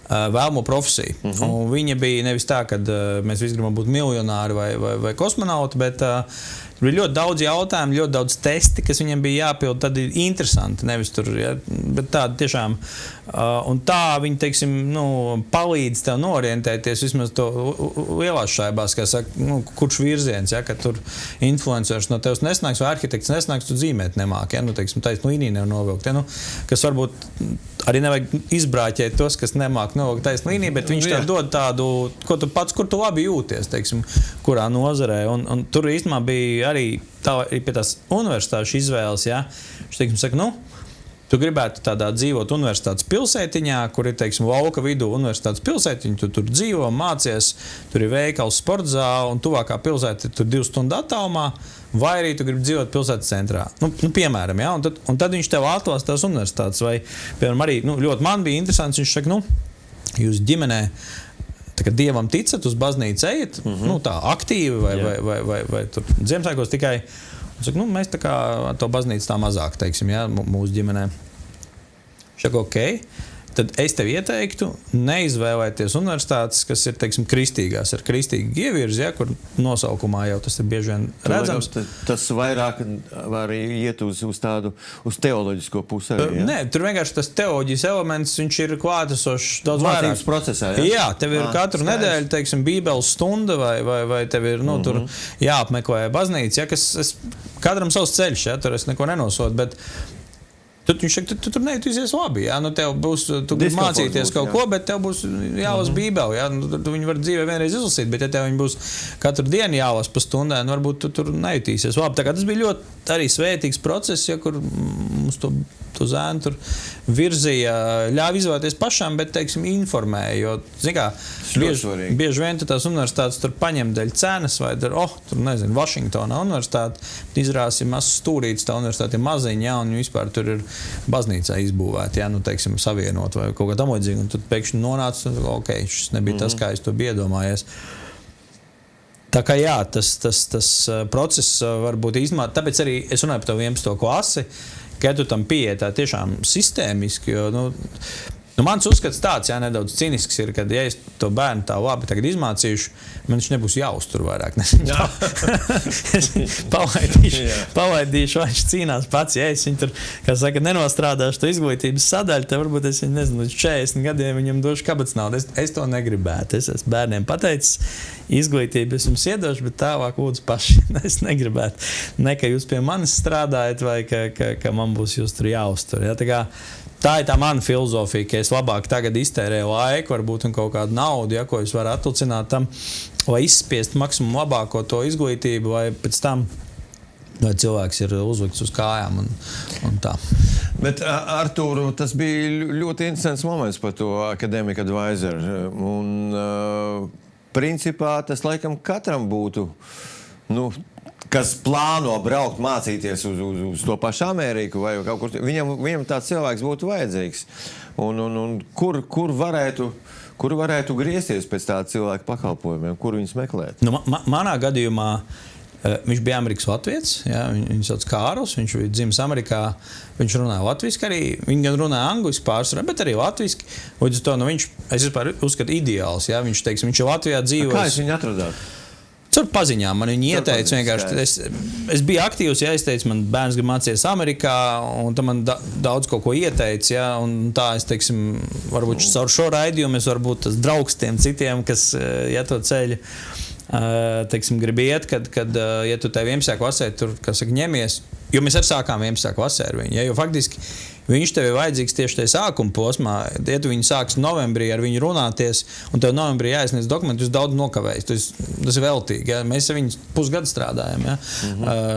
vēlamo profesiju. Un viņa bija nevis tā, ka mēs visi gribam būt miljonāri vai kosmonauti, bet bija ļoti daudz jautājumu, ļoti daudz testi, kas viņam bija jāpild. Tad ir interesanti, nevis tur, ja, bet tādi tiešām. Un tā viņi, teiksim, palīdz tev norientēties vismaz to lielās šaibās, kā saka, kurš virziens, ja, ka tur influencers no tevs nesnāks vai arhitekts nesnāks, tu dzīmēt nemāk, ja, teiksim, taisnu līniju nevar novilkt, ja, kas varbūt arī nevajag izbrāķēt tos, kas nemāk novilkt taisnu līniju, bet viņš tev dod tādu, ko tu pats, kur tu labi jūties, teiksim, kurā nozarē. Un tur īstenībā bija arī pie tās universitāšu izvēles, ja. Viņš, teiksim, saka, tu gribētu tādā dzīvot universitātes pilsētiņā, kur ir, teiksim, lauka vidū universitātes pilsētiņa, tu tur dzīvo, mācies, tur ir veikals, sportzāle, un tuvākā pilsēta tur 2 stundu attālumā, vai arī tu gribi dzīvot pilsētas centrā. Piemēram, ja, un tad viņš tev atlās tās universitātes, vai, piemēram, arī, ļoti man bija interesants, viņš saka, jūs ģimenē, tā kā Dievam ticat, uz baznīcu ejat, tā aktīvi, vai tur Ziemassvētkos tikai, un saka, mēs tā kā to baznīcu tā mazāk, teiksim, ja, mūsu ģimenē. Viņš saka, okei. Tad es tev ieteiktu neizvēlēties universitātes, kas ir, teiksim, kristīgās, ar kristīgu ievirzi, ja, kur nosaukumā jau tas ir bieži vien redzams. Tas vairāk var iet uz tādu, uz teoloģisko pusē, ja? Nē, tur vienkārši tas teoloģijas elements, viņš ir klātesošs daudz vairāk. Mācības procesā, ja? Jā, tev ir katru nedēļu, teiksim, bībeles stunda, vai tev ir, tur jāapmeklē baznīca, ja, kas katram savs ceļš, ja, tur es neko nenosodu, bet Tad viņš saka, tu tur nejutīsies labi, jā, tev būs, tu gribi mācīties kaut ko, bet tev būs jālas bībeli, jā, tu viņu var dzīvē vienreiz izlasīt, bet ja tev viņi būs katru dienu jālas pa stundē, varbūt tu tur nejutīsies labi. Tā kā tas bija ļoti arī svētīgs process, ja, kur mums to zēnu tur virzīja, ļāva izvēlēties pašām, bet, teiksim, informēja, jo, zin kā, bieži vien tās universitātes tur paņem dēļ cenas, vai tur, nezinu, Vašingtonā universitāte, izrās ir mazs stūrīts, tā universitāte ir maziņa, jā, un vispār tur ir baznīcā izbūvēti, jā, teiksim, savienot vai kaut kā tam līdzīgi, un tad pēkšņi nonāca, šis nebija tas, kā es to biju iedomājies. Tā kā jā, tas process var būt īstenībā, tāpēc arī es runāju par to 11. klasi, ka tu tam pieeja tā tiešām sistēmiski, jo, mans uzskats tāds, jā, nedaudz cinisks ir, kad, ja es to bērnu tā labi tagad izmācīšu, man viņš nebūs jāuztur vairāk. Es palaidīšu, vai viņš cīnās pats, ja es viņu tur, kā saka, nenostrādāšu to izglītības sadaļu, tad varbūt es viņu, nezinu, 40 gadiem viņam došu kabats naudu. Es to negribētu. Es esmu bērniem pateicis, izglītību es jums iedošu, bet tālāk lūdzu paši. Es negribētu. Ne, ka jūs pie manis strādājat, vai ka man būs jūs tur jāuztur. Ja? Tā ir tā mana filozofija, ka es labāk tagad iztērēju laiku, varbūt un kaut kādu naudu, ja, ko es varu atlicināt tam, lai izspiest maksimumu labāko to izglītību, vai pēc tam, lai cilvēks ir uzlikts uz kājām un tā. Bet, Artūr, tas bija ļoti interesants moments par to Academic Advisor. Un, principā, tas laikam katram būtu, kas plāno braukt mācīties uz to pašu Ameriku vai kaut kur, viņam tāds cilvēks būtu vajadzīgs. Un kur varētu griezties pēc tāda cilvēka pakalpojumiem, kur viņus meklēt? Manā gadījumā viņš bija Amerikas latvietis, ja, viņš sauc Kārls, viņš bija dzimis Amerikā, viņš runāja latviski arī, viņi gan runāja angliski pārsvarā, bet arī latviski. Līdz to, es vispār uzskatu ideāls, ja, viņš ir Latvijā dzīvos. Kā jūs viņu atradāt? Caur paziņām man viņi ieteica vienkārši. Es biju aktīvs, ja es teicu, man bērns grib mācīties Amerikā, un tam man daudz kaut ko ieteica, ja, un tā es, teiksim, varbūt caur šo raidījumu es varbūt tas draugs tiem citiem, kas, ja to ceļu, teiksim, grib iet, kad ja tu tev 11. klasē, tur, kā saka, ņemies, jo mēs arī sākām 11. klasē ar viņu, ja, jo faktiski viņš tev ir vajadzīgs tieši tajā sākuma posmā. Ja tu viņu sāks novembrī ar viņu runāties, un tev novembrī jāiesniedz dokumenti, jūs daudz nokavējis. Tas ir veltīgi. Ja? Mēs ar viņu pusgadu strādājam, ja?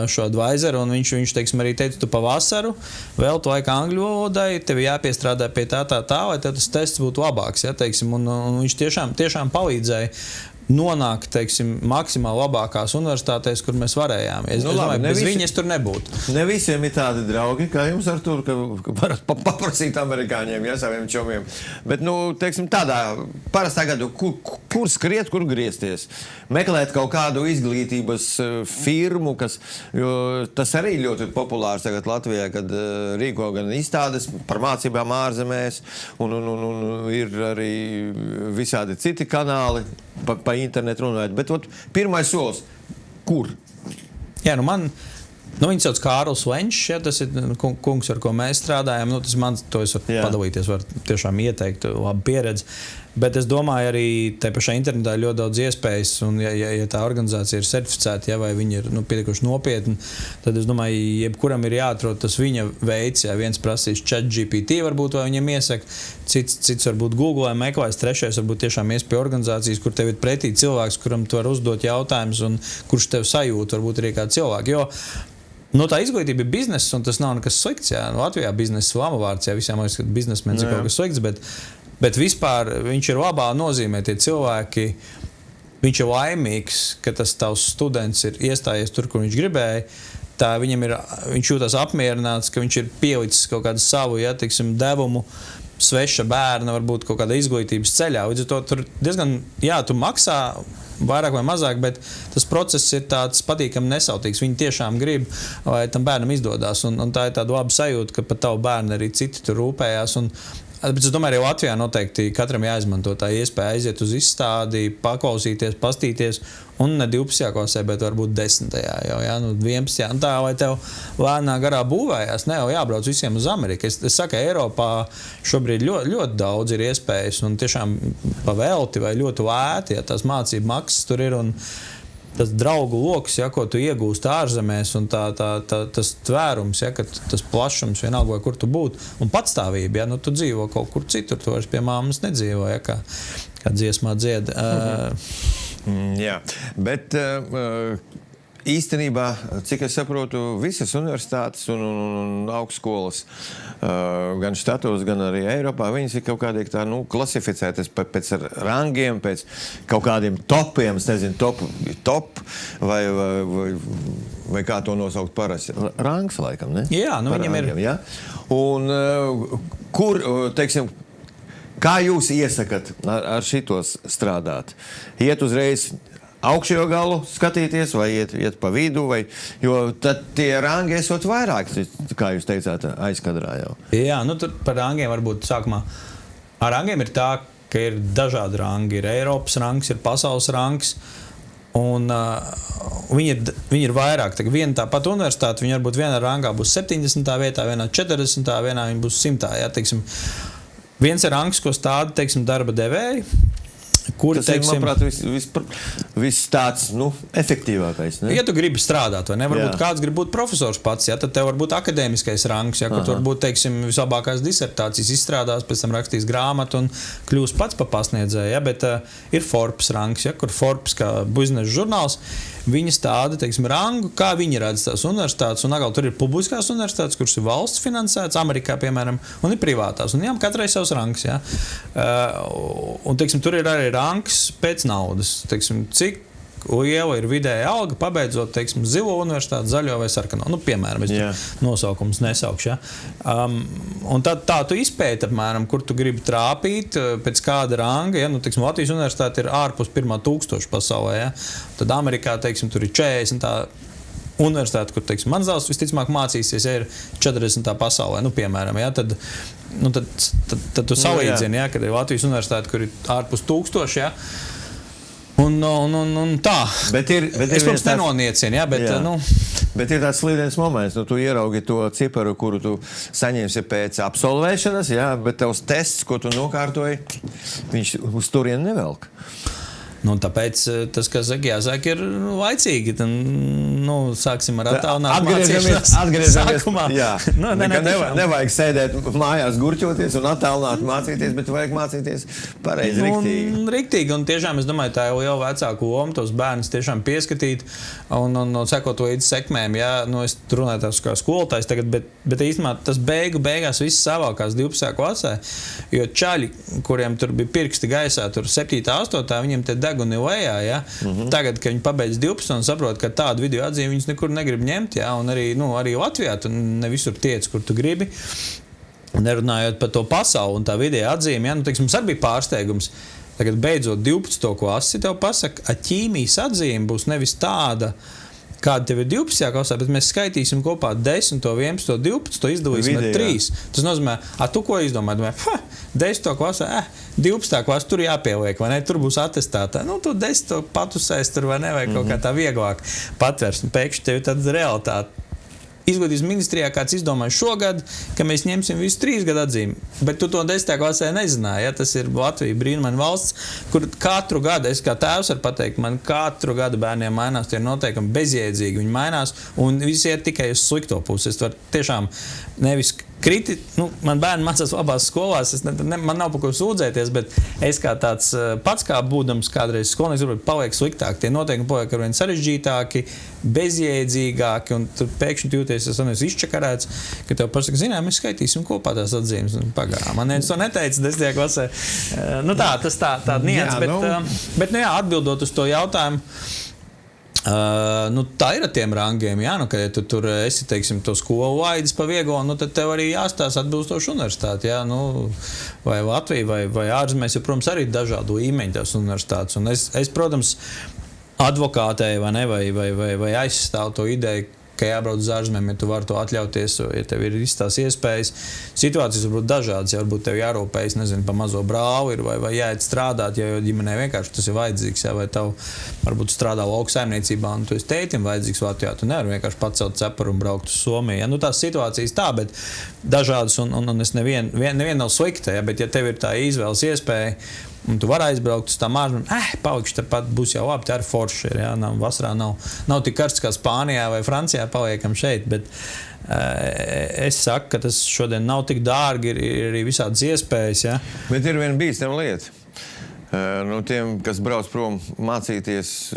Šo advisoru, un viņš teiksim, arī teica, tu pavasaru vēl tu laiku angļu valodai, tev jāpiestrādā pie tā, lai tev tas tests būtu labāks. Ja? Teiksim, un viņš tiešām palīdzēja nonākt, teiksim, maksimāli labākās universitātēs, kur mēs varējām. Es domāju, bez viņa es tur nebūtu. Ne visiem ir tādi draugi, kā jums, Artūr, ka varat paprasīt amerikāņiem, ja, saviem čomiem. Bet, teiksim, tādā parastā gadu, kur skriet, kur griezties? Meklēt kaut kādu izglītības firmu, jo tas arī ļoti populārs tagad Latvijā, kad rīko gan izstādes par mācībām ārzemēs, un ir arī visādi citi kanāli pa internetu runājot. Bet pirmais solis, kur? Jā, viņi sauc Kārls Lenčs, ja, tas ir kungs, ar ko mēs strādājam. Tas mans, to es varu padalīties, varu tiešām ieteikt labu pieredzi. Bet es domāju, arī tajā pašā internetā ir ļoti daudz iespējas, un ja tā organizācija ir certificēta, vai viņi ir pietiekuši nopietni, tad es domāju, jebkuram ir jāatrod tas viņa veids. Ja viens prasīs ChatGPT, varbūt vai viņam iesaka, cits varbūt Google vai meklēs, trešais varbūt tiešām ies pie organizācijas, kur tev ir pretī cilvēks, kuram tu var uzdot jautājumus, un kurš tev sajūt, varbūt arī kā cilvēki. Jo tā izglītība ir bizness, un tas nav nekas slikts. Jā. Latvijā bizness ir lamavārds, jā, visiem liekas, ka biznesmenis ir kaut kas slikts, bet vispār viņš ir labā nozīmē, tie cilvēki, viņš ir laimīgs, ka tas tavs students ir iestājies tur, kur viņš gribēja. Viņš jūtas apmierināts, ka viņš ir pielicis kaut kādu savu, devumu sveša bērna, varbūt kaut kāda izglītības ceļā. Līdz ar to tur diezgan, tu maksā vairāk vai mazāk, bet tas process ir tāds patīkami nesautīgs. Viņi tiešām grib, lai tam bērnam izdodas. Un tā ir tāda laba sajūta, ka par tavu bērnu arī citi tur rūpējās. Bet es domāju, arī Latvijā noteikti katram jāizmanto tā iespēja aiziet uz izstādi, paklausīties, pastīties, un ne 12. klasē, bet varbūt 10. jau, 11. Un tā, lai tev lēnā garā būvējās, ne jau jābrauc visiem uz Ameriku. Es saku, Eiropā šobrīd ļoti daudz ir iespējas, un tiešām pavelti vai ļoti lēti, ja tās mācību maksas tur ir, un tas draugu loks, ko tu iegūsti ārzemēs, un tas tvērums, ka tas plašums vienalga, vai kur tu būtu, un patstāvība, tu dzīvo kaut kur citur, tu vairs pie māmas nedzīvo, kā dziesmā dzied. Jā, bet īstenībā, cik es saprotu, visas universitātes un augstskolas, gan štatos, gan arī Eiropā, viņas ir kaut kādīgi klasificētas pēc rangiem, pēc kaut kādiem topiem, es nezinu, top vai kā to nosaukt parasti. Rangs, laikam, ne? Jā, viņam rangiem, ir. Ja? Un kur, teiksim, kā jūs iesakat ar šitos strādāt? Iet uzreiz augšējo galu skatīties, vai iet pa vidu, jo tad tie rangi esot vairāk, kā jūs teicāt, aizkadrā jau. Jā, tur par rangiem varbūt sākumā. Ar rangiem ir tā, ka ir dažādi rangi. Ir Eiropas rangs, ir pasaules rangs, un viņi ir vairāk. Viena tā pat universitāte, viņi varbūt vienā rangā būs 70. vietā, vienā 40. vienā viņi būs 100. Jā, teiksim, viens ir rangs, ko stāda, darba devēji, kuri, tas ir, manuprāt, viss tāds, efektīvākais. Ne? Ja tu gribi strādāt, vai ne? Varbūt kāds grib būt profesors pats, tad tev var būt akadēmiskais rangs, kur tu varbūt, vislabākās disertācijas izstrādās, pēc tam rakstīs grāmatu un kļūs pats pa pasniedzēju, bet ir Forbes rangs, kur Forbes kā biznesa žurnāls, viņi stāda, rangu, kā viņi redz tās universitātes, un atkal tur ir publiskās universitātes, kuras ir valsts finansētas, Amerikā, piemēram, un ir privātās, un katrai savs rangs, un, tur ir arī rangs pēc naudas, cik liela ir vidēja alga, pabeidzot, zilo universitāti, zaļo vai sarkano. Piemēram, es nosaukums nesaukšu. Ja? Un tā tu izpēti, apmēram, kur tu gribi trāpīt, pēc kāda ranga. Ja? Latvijas universitāte ir ārpus 1000 pasaulē. Ja? Tad Amerikā, tur ir 40. universitāte, kur, mans dēls visticamāk mācīsies, ja ir 40. pasaulē, piemēram. Ja? Tad tu salīdzini, ja? Kad ir Latvijas universitāte, kur ir ārpus 1000, ja? Un tā. Bet es pirms nenoniecinu, bet... Bet ir tāds slīdens moments, tu ieraugi to ciparu, kuru tu saņemsi pēc absolvēšanas, bet tavs tests, ko tu nokārtoji, viņš uz turieni nevelk. Tāpēc tas, kas jāsaka, ir laicīgi. Sāksim ar attālinātu mācīšanos. Atgriežamies. Jā. Nevajag sēdēt mājās gurķoties un attālināt mācīties, bet vajag mācīties pareizi, riktīgi. Riktīgi, un tiešām es domāju, tā jau liela vecāku loma, tos bērnus tiešām pieskatīt un sekot līdz sekmēm. Jā, es runāju tās kā skolotājs tagad, bet īstenībā tas beigās viss savākās 12. klasē, jo čaļi, kuriem tur bija pirksti gaisā, tur 7. 8. viņiem te deguni lejā, ja? Tagad, kad viņi pabeidz 12 un saprot, ka tādu video atzīmi viņus nekur negrib ņemt, ja? Un arī Latvijā tu ne visur tiec, kur tu gribi. Nerunājot par to pasauli un tā video atzīmi, ja? Mums arī bija pārsteigums. Tagad beidzot 12. klasi tev pasaka, ķīmijas atzīme būs nevis tāda, kāda tev ir 12. klasē, bet mēs skaitīsim kopā 10, 11, 12, izdalīsim ar 3. Tas nozīmē, tu ko izdomā? 10. klasē, 12. klasē, tur jāpieliek, vai ne? Tur būs atestātā. Tu 10. patusēs tur, vai ne? Vai kaut kā tā vieglāk patvers. Un pēkšņi tev ir tāda realitāte izglītības ministrijā kāds izdomāja šogad, ka mēs ņemsim visu 3 gadu atzīmi. Bet tu to 10. klasē nezināji, ja? Tas ir Latvija brīnumaina valsts, kur katru gadu, es kā tēvs varu pateikt, man katru gadu bērniem mainās, tie ir noteikumi bezjēdzīgi, viņi mainās, un visi iet tikai uz slikto pusi. Es varu tiešām nevis man bērni mācās labās skolās, man nav par ko sūdzēties, bet es kā tāds pats kā būdams kādreiz skolnieks, varbūt paliek sliktāk. Tie noteikumi paliek arvien sarežģītāki, bezjēdzīgāki, un tur pēkšņi jūties, es izčakarēts, ka tev pasaka, zinām, mēs skaitīsim kopā tās atzīmes. Pagā, man viens to neteica 10. klasē. Tā nians, bet atbildot uz to jautājumu, tā ir ar tiem rangiem, jā, kad ja tu tur esi, teiksim, to skolu laidis pa vieglo, tad tev arī jāstāsta atbilstoši universitāti, jā, vai Latvija, vai ārzemēs, jo, protams, arī dažādu līmeņu tās universitātes. Un es, protams, advokātēju vai aizstāvu to ideju, ka jābrauc uz ārzemēm, ja tu vari to atļauties, ja tev ir tās iespējas. Situācijas varbūt dažādas, ja varbūt tev jārūpējas, nezinu, pa mazo brāli ir, vai jāiet strādāt, ja ģimenē vienkārši tas ir vajadzīgs, ja, vai tev varbūt strādā lauksaimniecībā, un tu esi tētim vajadzīgs Latvijā, tu nevari vienkārši pacelt ceparu un braukt uz Somiju. Ja? Tās situācijas tā, bet dažādas, un es nevien nav slikta, ja? Bet ja tev ir tā izvēles iespēja, un tu vari aizbraukt uz tām ārzemēm, palikšu tepat, būs jau labi, tā ir forši. Ja? Vasarā nav tik karsts kā Spānijā vai Francijā, paliekam šeit, bet es saku, ka tas šodien nav tik dārgi, ir arī visādas iespējas. Ja? Bet ir viena bīstama lieta. Tiem, kas brauc prom mācīties,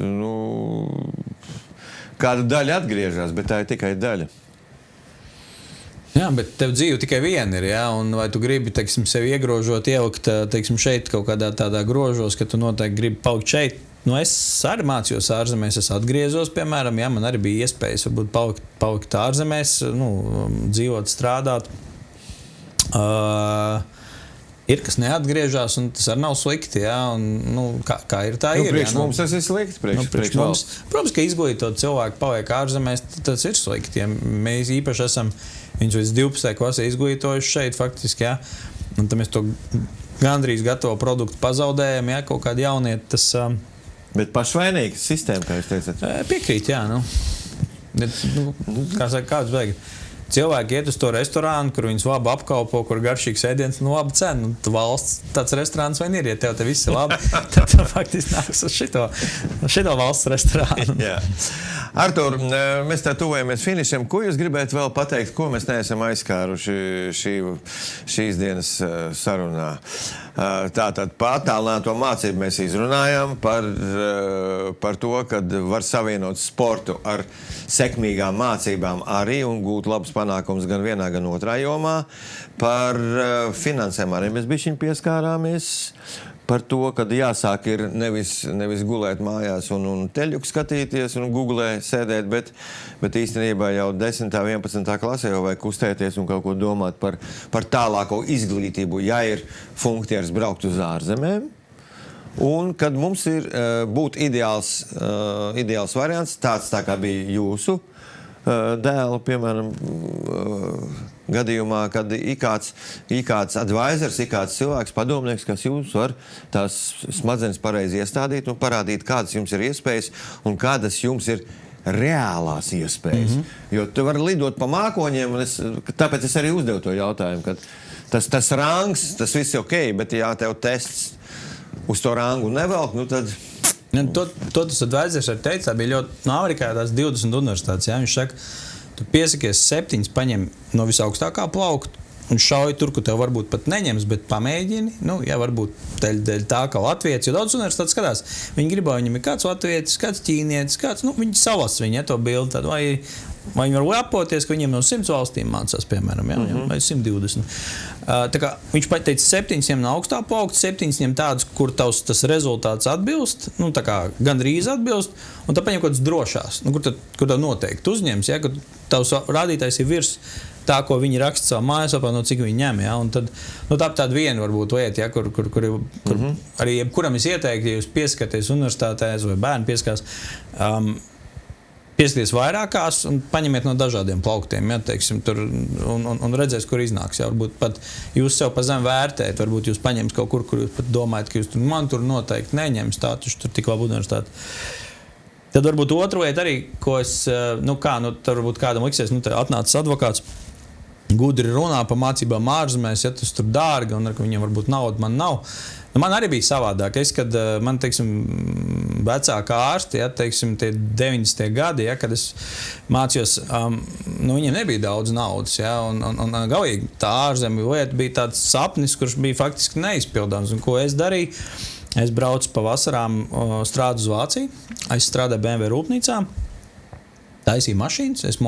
kāda daļa atgriežas, bet tā ir tikai daļa. Jā, bet tev dzīve tikai viena ir, jā, un vai tu gribi, teiksim, sevi iegrožot, ielikt, teiksim, šeit kaut kādā tādā grožos, ka tu noteikti gribi palikt šeit. Es arī mācījos ārzemēs, es atgriezos, piemēram, jā, man arī bija iespējas varbūt palikt ārzemēs, dzīvot, strādāt. Ir, kas neatgriežās, un tas arī nav slikti, jā, un kā ir, tā ir. Priekš mums tas ir slikti, priekš mums. Protams, ka izglītot cilvēku paliek ārzemēs, tas ir slikti, ja mēs īpaši esam viņus līdz 12. klasē izglītojuši šeit faktiski, jā, un tad mēs to gandrīz gatavo produktu pazaudējam, jā, kaut kādi jaunieti, tas... Bet pašvainīga sistēma, kā jūs teicat? Piekrīt, jā, kā saka, kāds vajag. Cilvēki iet uz to restorānu, kur viņus labi apkalpo, kur garšīgs ēdiens, labi cena. Valsts tāds restorāns vai ir, ja tev te viss ir labi, tad tu faktiski nāks uz šito valsts restorānu. Jā. Artur, mēs tā tuvojamies finišam. Ko jūs gribētu vēl pateikt, ko mēs neesam aizskāruši šīs dienas sarunā? Tātad pārtālināto mācību mēs izrunājām par to, kad var savienot sportu ar sekmīgām mācībām arī un gūt labus panākumus gan vienā, gan otrā jomā. Par finansēm arī mēs bišķiņ pieskārāmies. Par to, kad jāsāk ir nevis gulēt mājās un teļuku skatīties un googlē sēdēt, bet īstenībā jau 10. 11. klasē jau vajag kustēties un kaut ko domāt par tālāko izglītību, ja ir funkcijas braukt uz ārzemēm. Un kad mums ir būt ideāls variants, tāds tā kā bija jūsu dēlu, piemēram, gadījumā, kad ir kāds advisors, ir kāds cilvēks, padomnieks, kas jūs var tās smadzenes pareizi iestādīt un parādīt, kādas jums ir iespējas un kādas jums ir reālās iespējas. Jo tu vari lidot pa mākoņiem, un tāpēc es arī uzdevu to jautājumu, ka tas rangs, tas viss ir ok, bet ja tev tests uz to rangu nevelk, tad... To tas advisors arī teica, tā bija ļoti, Amerikā tās 20 universitātes, jā, viņš saka, tu piesakies 7, paņem no visaugstākā plaukta un šauj tur, kur tev varbūt pat neņems, bet pamēģini, varbūt dēļ tā, ka latvietis, jo daudz universitātes skatās, viņi gribā, viņam ir kāds latvietis, kāds ķīnietis, viņi salas viņa, to bildi, tad vai viņi var lepoties, ka viņiem no 100 valstīm mācās, piemēram, vai 120. Tā kā viņš pateica 7 ņem no augstā plaukta, 7 ņem tādus, kur tas rezultāts atbilst, tā kā gandrīz atbilst, un tad paņem kaut kāds drošās, kur tev noteikti uzņems, ja, ka tavs rādītājs ir virs tā, ko viņi raksta savā mājaslapā, no cik viņi ņem, ja, un tad, tāda viena varbūt lieta, ja, kur arī jebkuram es ieteiktu, ja jūs pieskaties universitātēs vai bērni pieskās, pieskaties vairākās un paņemiet no dažādiem plauktiem, ja, teiksim, tur, un redzēs, kur iznāks. Ja, varbūt pat jūs sev pa zem vērtējat, varbūt jūs paņems kaut kur jūs pat domājat, ka jūs man tur noteikti neņems, tā tur tik labu universitāti. Tad varbūt otru lietu arī, ko es, tad varbūt kādam liksies, te atnācis advokāts, gudri runā par mācībām ārzemēs, ja tas tur dārgi un viņam varbūt nauda, man nav. Man arī bija savādāk. Kad man, teiksim, vecākā ārsti, ja, teiksim, tie 90. gadi, ja, kad es mācījos, viņiem nebija daudz naudas, ja, un galīgi tā ārzemju lieta bija tāds sapnis, kurš bija faktiski neizpildāms. Un ko es darīju? Es braucu pa vasarām strādāju uz Vāciju. Es strādāju BMW rūpnīcā. Taisīju mašīnas, es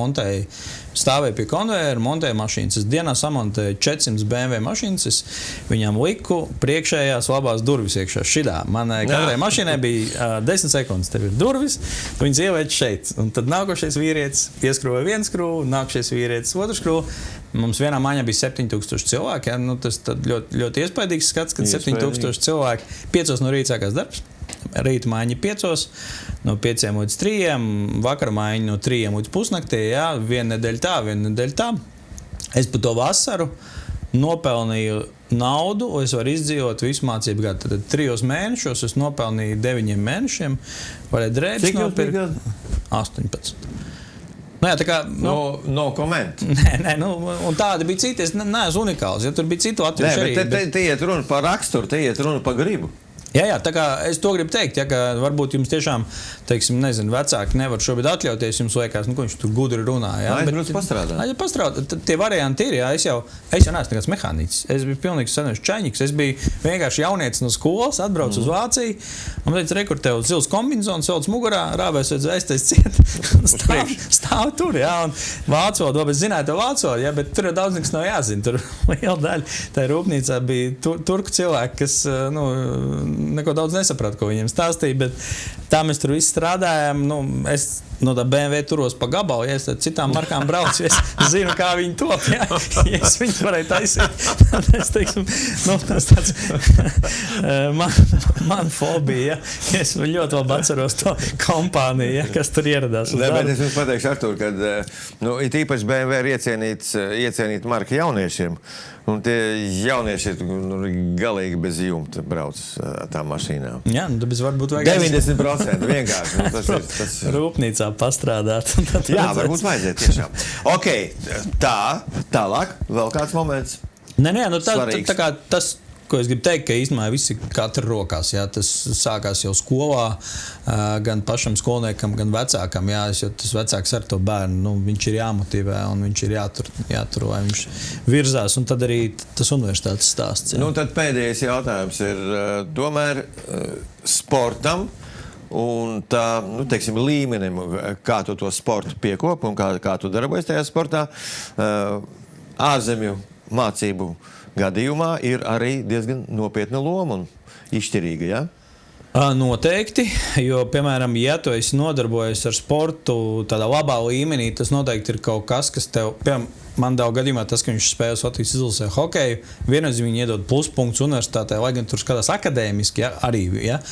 stāvēju pie konvejera, montēju mašīnas. Es dienā samontēju 400 BMW mašīnas, es viņām liku priekšējās labās durvis iekšā. Šidā. Manai katrai mašīnai bija 10 sekundes. Tev ir durvis, viņas ieliec šeit. Un tad nākošais vīrietis pieskrūvēja vienu skrūvu, nākošais vīrietis otru skrūvu. Mums vienā mājā bija 7000 cilvēki. Ja? Tas ļoti, ļoti iespaidīgs skats, kad 7000 cilvēki 5 no rīta sākās darbs. Rīta mājiņa 5, no 5 līdz 3, vakara mājiņa no 3 līdz pusnaktī, jā, viena nedēļa tā. Es par to vasaru nopelnīju naudu, un es varu izdzīvot visu mācību gadu. Tad 3 mēnešos es nopelnīju 9 mēnešiem, varēju drēbes nopirkt 18. Nu, jā, tā kā, no comment. Nē, un tādi bija citi, es neesmu unikāls, ja tur bija citu latviešu arī. Bet te iet runa par raksturu, te iet runa par gribu. Jā, tā kā es to gribu teikt, ja, ka varbūt jums tiešām, teiksim, vecāki nevar šobrīd atļauties, jums liekas, ko viņš tur gudri runā. Ja? Aizbrauc pastrādāt. Pastrādāt. Tie varianti ir, jā, es jau neesmu nekāds mehāniķis. Es biju pilnīgs senais čaņiks. Es biju vienkārši jaunietis no skolas, atbraucu uz Vāciju, un teicu, rekur, tev zils kombinzons, velc mugurā, rāvēs vēsties ciet, stāv tur, jā, un vācu valodu, es zināju to vācu valodu, jā, bet tur daudz nekas nav jāzina. Tur liela daļa tā rūpnīcā bija turku cilvēki, kas, neko daudz nesapratu, ko viņiem stāstīja, bet tā mēs tur visi strādājām. Es no tā BMW turos pa gabalu, ja es citām markām braucu, es zinu, kā viņi top, ja es viņus varēju taisīt. Es teiksim, tas tāds man fobija, ja es ļoti labi atceros to kompāniju, ja, kas tur ieradās. Bet es jums pateikšu, Artur, kad it īpaši BMW ir iecienīt marka jauniešiem. Un tie jaunieši ir galīgi bez jumta brauc tām mašīnām. Jā, tāpēc varbūt vajag 90% vienkārši. Tas ir rūpnīcā pastrādāt. Jā, varbūt vajadzētu tiešām. Ok, tālāk, vēl kāds moments. Nē, tā kā tas, ko es gribu teikt, ka īstenībā visi katra rokās, jā, tas sākās jau skolā, gan pašam skolniekam, gan vecākam, jā, jo tas vecāks ar to bērnu, viņš ir jāmotivē un viņš ir jātur, lai viņš virzās, un tad arī tas universitātes stāsts. Jā. Tad pēdējais jautājums ir tomēr sportam un tā, teiksim, līmenim, kā tu to sportu piekopi un kā tu darbojies tajā sportā, ārzemju mācību gadījumā ir arī diezgan nopietna loma un izšķirīga, ja? Noteikti, jo, piemēram, ja tu esi nodarbojies ar sportu tādā labā līmenī, tas noteikti ir kaut kas, kas tev, piemēram, man daudz gadījumā tas, ka viņš spējas Latvijas izlasē hokeju, vienreiz viņi iedod pluspunktus universitātē, lai gan tur skatās akadēmiski, ja, arī, ja.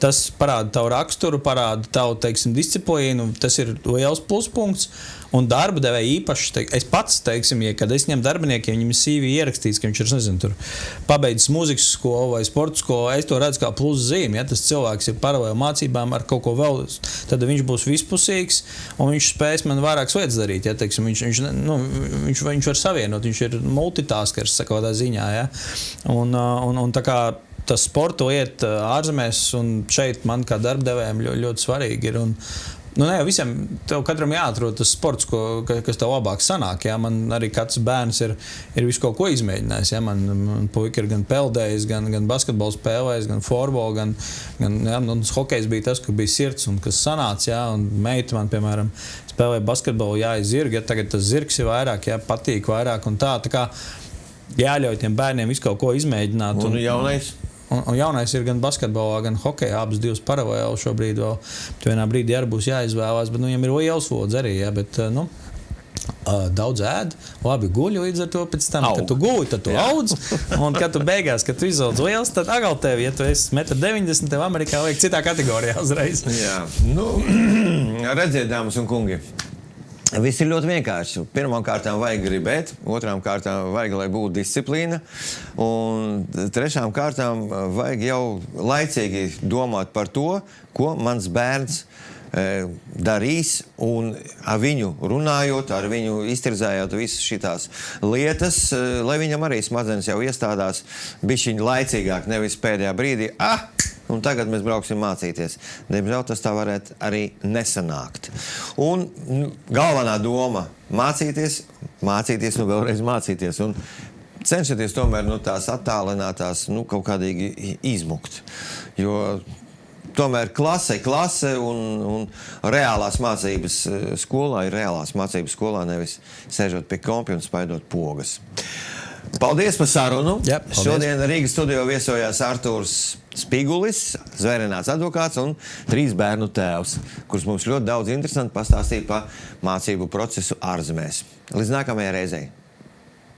Tas parāda tavu raksturu, parāda tavu, teiksim, disciplīnu, tas ir liels pluspunkts. Un darba devēja īpaši, es pats, teiksim, kad es ņemu darbiniekiem, viņam ir CV ierakstīts, ka viņš ir, nezinu, tur pabeidzis mūzikas skolu vai sporta skolu, es to redzu kā plus zīmi, ja tas cilvēks ir paralēli mācībām ar kaut ko vēl, tad viņš būs vispusīgs un viņš spēs man vairākas lietas darīt, ja, teiksim, viņš var savienot, viņš ir multitaskers, sakot tā ziņā, ja, un tā kā tas sporta lieta ārzemēs un šeit man kā darbdevējiem ļoti svarīgi ir. Un, visiem, tev katram jāatrod tas sports, kas tev labāk sanāk. Ja? Man arī katrs bērns ir visu kaut ko izmēģinājis. Ja? Man puika ir gan peldējis, gan basketbolu spēlējis, gan florbolu, gan hokejs bija tas, ka bija sirds un kas sanāca. Ja? Un meita man, piemēram, spēlēja basketbolu, jāizzirg, ja? Tagad tas zirgs ir vairāk, ja? Patīk vairāk un tā kā jāļauj tiem bērniem visu kaut ko izmēģināt. Un jaunais? Un jaunais ir gan basketbolā, gan hokejā, abas divas paralēli šobrīd vēl. Vienā brīdī arī būs jāizvēlās, bet viņam ir liels slodzi arī, ja, bet, daudz ēd, labi guļ līdz ar to pēc tam, kad tu guļ, tad tu audz, un kad tu beigās, kad tu izaudz liels, tad agal tevi, ja tu esi 1,90 m, tev Amerikā liek citā kategorijā uzreiz. Jā, redziet, dāmas un kungi. Viss ir ļoti vienkārši. Pirmām kārtām vajag gribēt, otrām kārtām vajag, lai būtu disciplīna, un trešām kārtām vajag jau laicīgi domāt par to, ko mans bērns darīs, un ar viņu runājot, ar viņu iztirzējot visas šitās lietas, lai viņam arī smadzenes jau iestādās bišķiņ laicīgāk, nevis pēdējā brīdī, un tagad mēs brauksim mācīties. Diemžēl tas tā varētu arī nesanākt. Un galvenā doma – mācīties un vēlreiz mācīties. Un cenšaties tomēr tās attālinātās kaut kādīgi izmukt. Jo tomēr klase un reālās mācības skolā ir reālās mācības skolā, nevis sēžot pie kompja un spaidot pogas. Paldies par sarunu. Jā, paldies. Šodien Rīgas studio viesojās Artūrs Spigulis, zvērināts advokāts un 3 bērnu tēvs, kurš mums ļoti daudz interesanti pastāstīja par mācību procesu ārzemēs. Līdz nākamajai reizei.